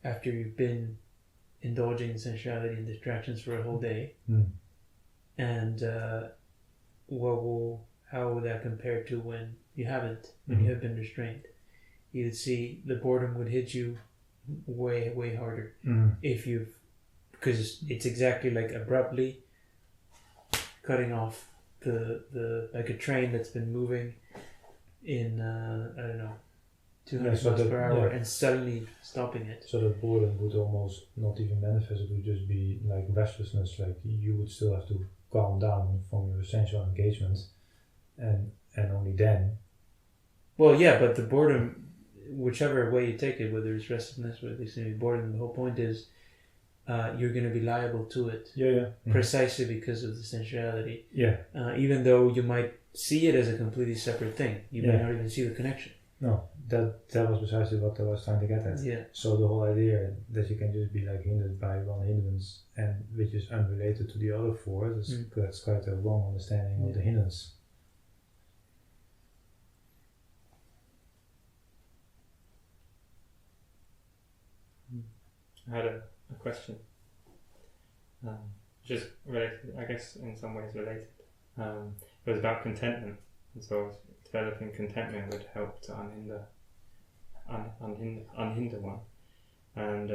after you've been indulging in sensuality and distractions for a whole day? And how will that compare to when you haven't, when you have been restrained? You would see the boredom would hit you way, way harder if you've, because it's exactly like abruptly cutting off the like a train that's been moving in I don't know 200 miles per hour and suddenly stopping it. So that boredom would almost not even manifest, it would just be like restlessness, like you would still have to calm down from your sensual engagement and only then. Well, yeah, but the boredom, whichever way you take it, whether it's restlessness, whether it's going to be boredom, the whole point is you're going to be liable to it. Precisely because of the sensuality. Even though you might see it as a completely separate thing, you may not even see the connection. No, that was precisely what I was trying to get at. So the whole idea that you can just be like hindered by one hindrance and which is unrelated to the other four, that's quite a wrong understanding of the hindrance. I had a question, which is related, I guess in some ways related. It was about contentment, and so developing contentment would help to unhinder one. And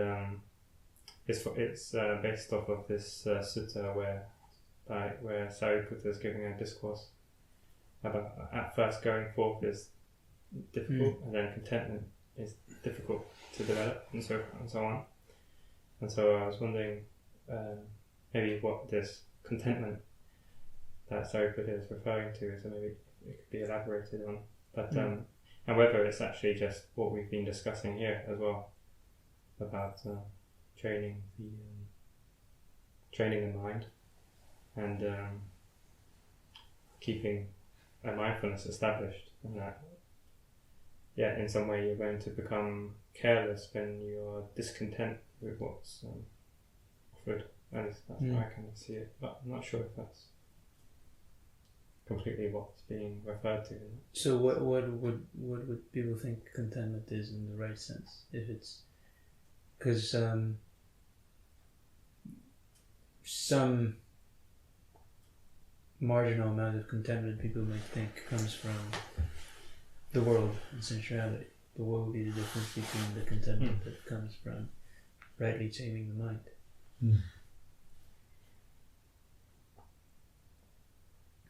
it's based off of this sutta where where Sariputta is giving a discourse about at first going forth is difficult, and then contentment is difficult to develop, and so on. And so I was wondering maybe what this contentment that Sariputta is referring to is, so maybe it could be elaborated on. But and whether it's actually just what we've been discussing here as well, about training the mind and keeping a mindfulness established, and that in some way you're going to become careless when you're discontent with what's offered. At least that's how I kind of see it, but I'm not sure if that's completely what's being referred to. So what would people think contentment is in the right sense? If it's because some marginal amount of contentment people might think comes from the world and sensuality. But what would be the difference between the contentment that comes from rightly taming the mind?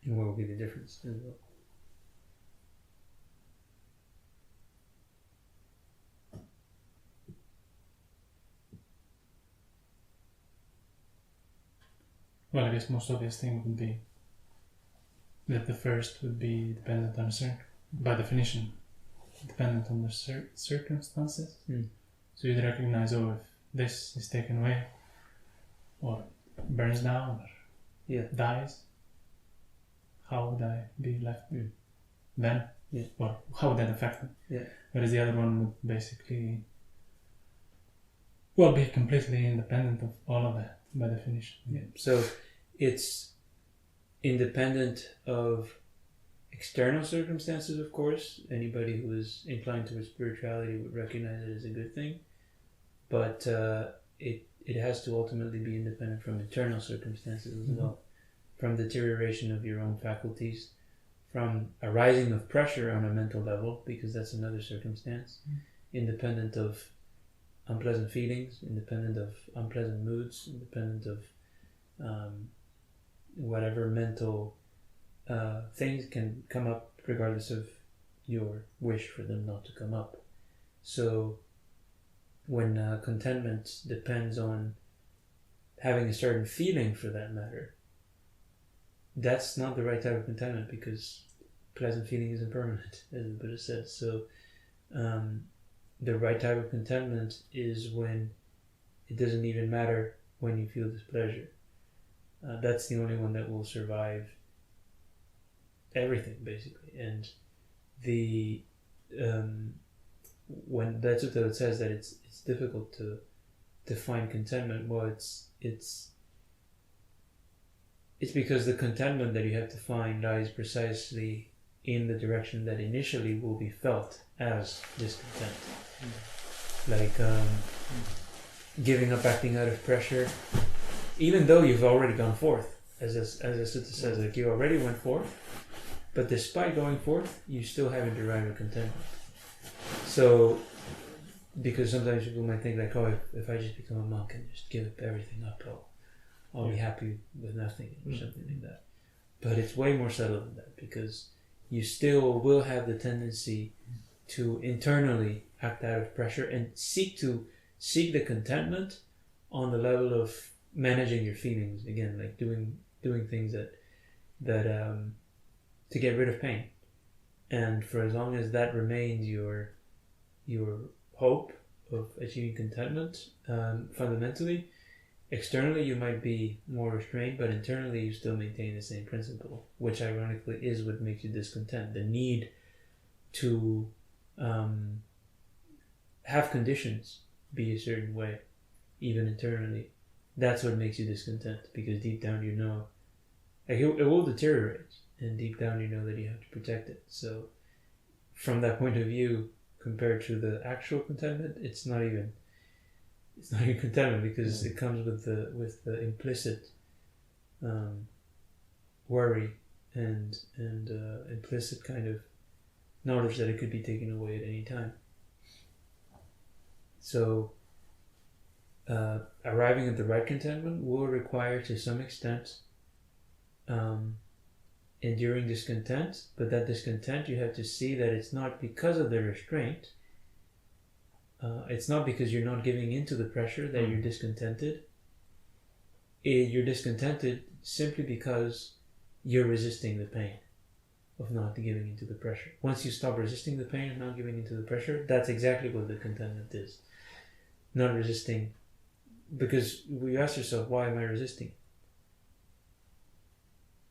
And what would be the difference as well? Well, I guess most obvious thing would be that the first would be dependent on by definition, dependent on the circumstances. So you'd recognize, if this is taken away, or burns down, or dies, how would I be left then? Or how would that affect me? Whereas the other one would basically, be completely independent of all of that by definition. So it's independent of external circumstances, of course. Anybody who is inclined towards spirituality would recognize it as a good thing. But it has to ultimately be independent from internal circumstances as well. From deterioration of your own faculties, from arising of pressure on a mental level, because that's another circumstance, independent of unpleasant feelings, independent of unpleasant moods, independent of whatever mental things can come up regardless of your wish for them not to come up. So when contentment depends on having a certain feeling for that matter, that's not the right type of contentment, because pleasant feeling is impermanent, as the Buddha said. So the right type of contentment is when it doesn't even matter when you feel displeasure. That's the only one that will survive everything, basically. And the when that's what it says, that it's difficult to find contentment. Well, it's because the contentment that you have to find lies precisely in the direction that initially will be felt as discontent. Like giving up acting out of pressure, even though you've already gone forth, as the sutta says, like you already went forth, but despite going forth, you still haven't arrived at contentment. So, because sometimes people might think like, if I just become a monk and just give up everything up, I'll be happy with nothing, or something like that. But it's way more subtle than that, because you still will have the tendency to internally act out of pressure and seek the contentment on the level of managing your feelings, again, like doing things that to get rid of pain. And for as long as that remains your hope of achieving contentment, fundamentally, externally you might be more restrained, but internally you still maintain the same principle, which ironically is what makes you discontent. The need to have conditions be a certain way, even internally, that's what makes you discontent, because deep down you know, like it will deteriorate, and deep down you know that you have to protect it. So from that point of view, compared to the actual contentment, it's not even contentment, because it comes with the implicit worry and implicit kind of knowledge that it could be taken away at any time. So arriving at the right contentment will require, to some extent, enduring discontent, but that discontent you have to see that it's not because of the restraint. It's not because you're not giving into the pressure that you're discontented. You're discontented simply because you're resisting the pain of not giving into the pressure. Once you stop resisting the pain and not giving into the pressure, that's exactly what the contentment is. Not resisting, because you ask yourself, why am I resisting?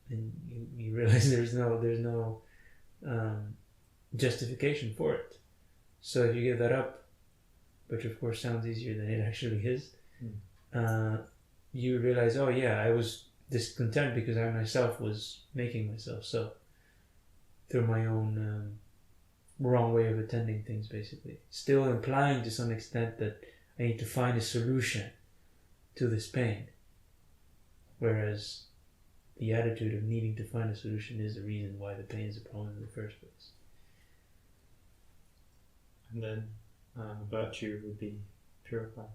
And you realize there's no justification for it. So if you give that up, which of course sounds easier than it actually is, you realize, oh yeah, I was discontent because I myself was making myself so, through my own wrong way of attending things, basically. Still implying to some extent that I need to find a solution to this pain, whereas the attitude of needing to find a solution is the reason why the pain is a problem in the first place. And then virtue would be purified,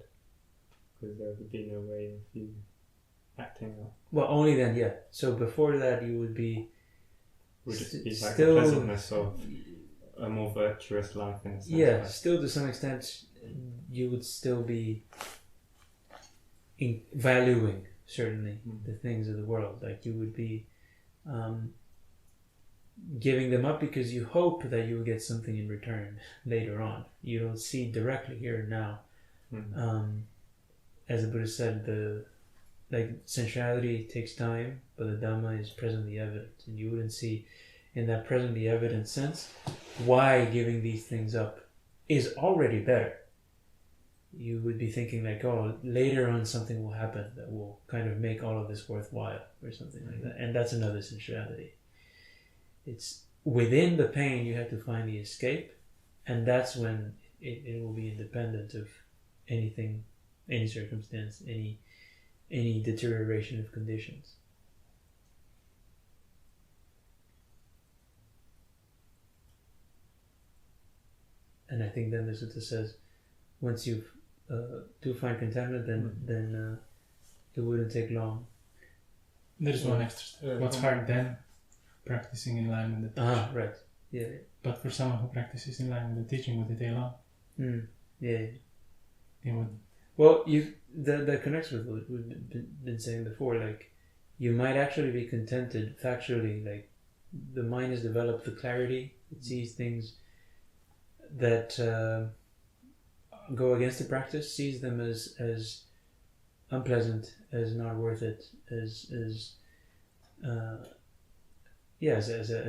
because there would be no way of you acting out. Well, only then, yeah. So before that, you would be... Would it be like still, the pleasantness of a more virtuous life in a sense? Yeah, like, still to some extent, you would still be valuing, certainly, the things of the world. Like you would be giving them up because you hope that you will get something in return later on. You don't see directly here and now. As the Buddha said, sensuality takes time, but the Dhamma is presently evident. And you wouldn't see in that presently evident sense why giving these things up is already better. You would be thinking like, oh, later on something will happen that will kind of make all of this worthwhile or something like that. And that's another sensuality. It's within the pain you have to find the escape, and that's when it will be independent of anything, any circumstance, any deterioration of conditions. And I think then the sutta says, once you do find contentment, then it wouldn't take long. There's one extra step. What's hard then? Practicing in line with the teaching. Right. Yeah. But for someone who practices in line with the teaching, would it take long? Yeah. It would. Well, that connects with what we've been saying before. Like, you might actually be contented factually. Like, the mind has developed the clarity. It sees things that go against the practice, sees them as unpleasant, as not worth it, as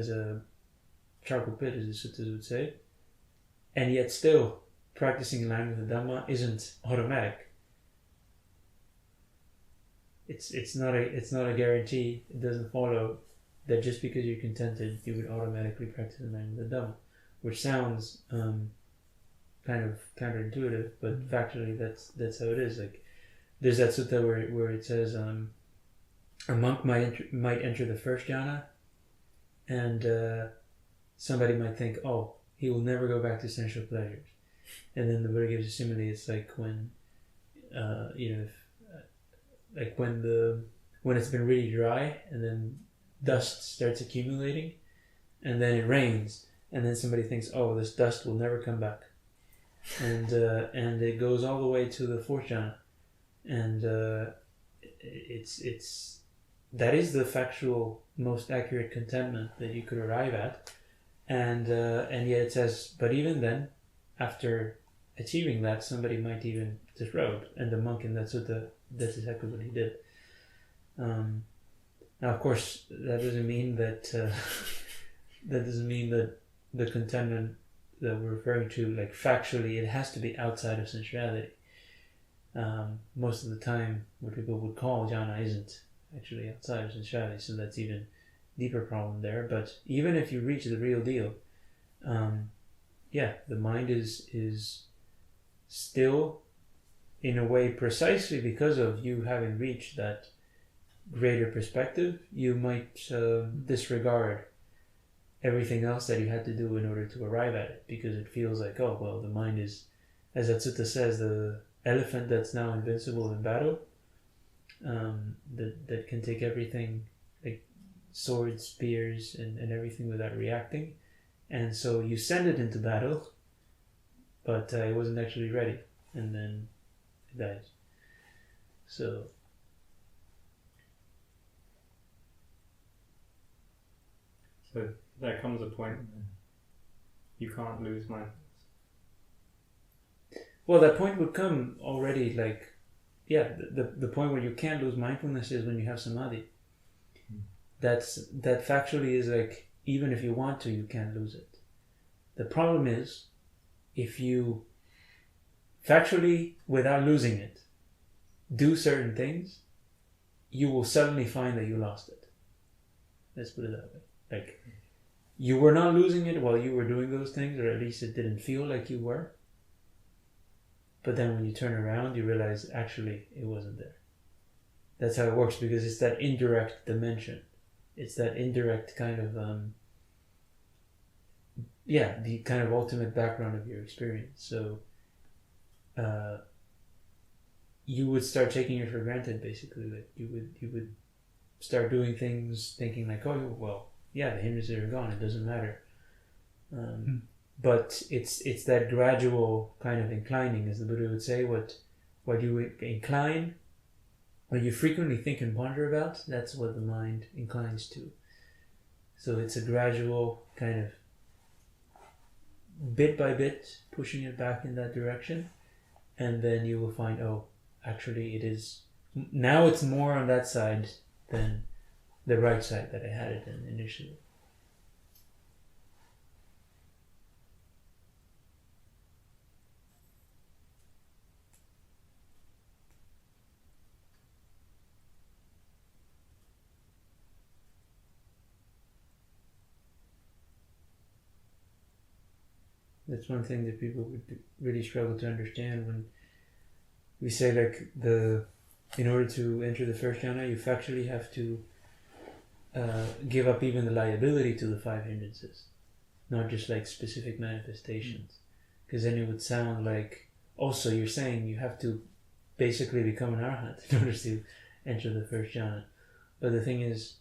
a charcoal pit, as the suttas would say, and yet still practicing in line with the Dhamma isn't automatic. It's not a guarantee. It doesn't follow that just because you're contented, you would automatically practice in line with the Dhamma, which sounds kind of counterintuitive, but factually that's how it is. Like, there's that sutta where it says a monk might enter the first jhana, and somebody might think, oh, he will never go back to sensual pleasures. And then the Buddha gives a simile. It's like when, when it's been really dry, and then dust starts accumulating, and then it rains, and then somebody thinks, oh, this dust will never come back, and it goes all the way to the fourth jhana, and it's that is the factual most accurate contentment that you could arrive at, and yet it says, but even then, after achieving that, somebody might even disrobe, and the monk in that sutta, that's exactly what he did. Now, of course, that doesn't mean that the contentment that we're referring to, like factually, it has to be outside of sensuality. Most of the time, what people would call jhana isn't actually outside of sensuality, so that's even deeper problem there. But even if you reach the real deal, the mind is still, in a way, precisely because of you having reached that greater perspective, you might disregard everything else that you had to do in order to arrive at it, because it feels like, oh, well, the mind is, as that sutta says, the elephant that's now invincible in battle, that can take everything, like swords, spears, and everything without reacting. And so you send it into battle, but it wasn't actually ready, and then it dies. So there comes a point when you can't lose mindfulness. well, that point would come already, like, yeah, the point where you can't lose mindfulness is when you have samādhi. That factually is like, even if you want to, you can't lose it. The problem is, if you factually, without losing it, do certain things, you will suddenly find that you lost it. Let's put it that way. Like, you were not losing it while you were doing those things, or at least it didn't feel like you were. But then when you turn around, you realize actually it wasn't there. That's how it works, because it's that indirect dimension. It's that indirect kind of, the kind of ultimate background of your experience. So you would start taking it for granted, basically. Like you would start doing things thinking like, oh, well, yeah, the hindrances are gone, it doesn't matter. But it's that gradual kind of inclining, as the Buddha would say. What you incline, what you frequently think and ponder about, that's what the mind inclines to. So it's a gradual kind of bit by bit pushing it back in that direction, and then you will find, oh, actually it is, now it's more on that side than the right side that I had it in initially. That's one thing that people would really struggle to understand when we say, like, in order to enter the first jhana, you factually have to give up even the liability to the 5 hindrances, not just like specific manifestations. Because then it would sound like, also you're saying you have to basically become an arhat in order to enter the first jhana. But the thing is,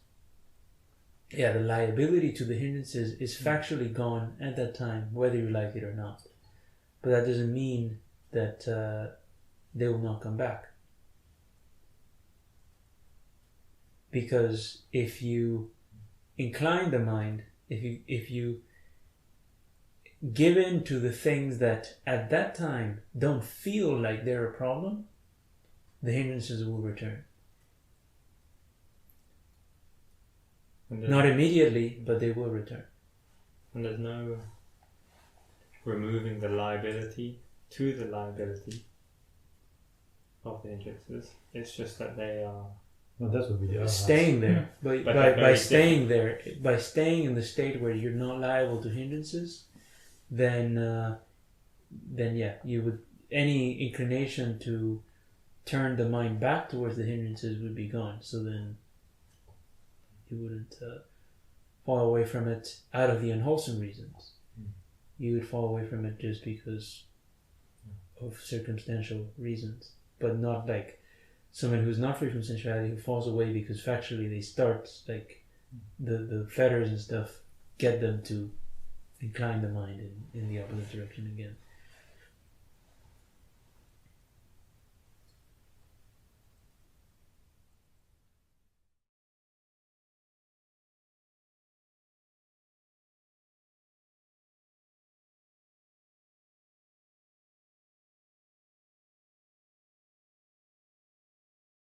yeah, the liability to the hindrances is factually gone at that time, whether you like it or not. But that doesn't mean that they will not come back. Because if you incline the mind, if you give in to the things that at that time don't feel like they're a problem, the hindrances will return. Not immediately, but they will return. And there's no removing the liability to the liability of the hindrances. It's just that they are... Well, that's what we do. Staying there. But by staying there, by staying in the state where you're not liable to hindrances, then yeah, you would, any inclination to turn the mind back towards the hindrances would be gone. So then you wouldn't fall away from it out of the unwholesome reasons. You would fall away from it just because of circumstantial reasons, but not like someone who's not free from sensuality who falls away because factually they start, like, the fetters and stuff get them to incline the mind in the opposite direction again.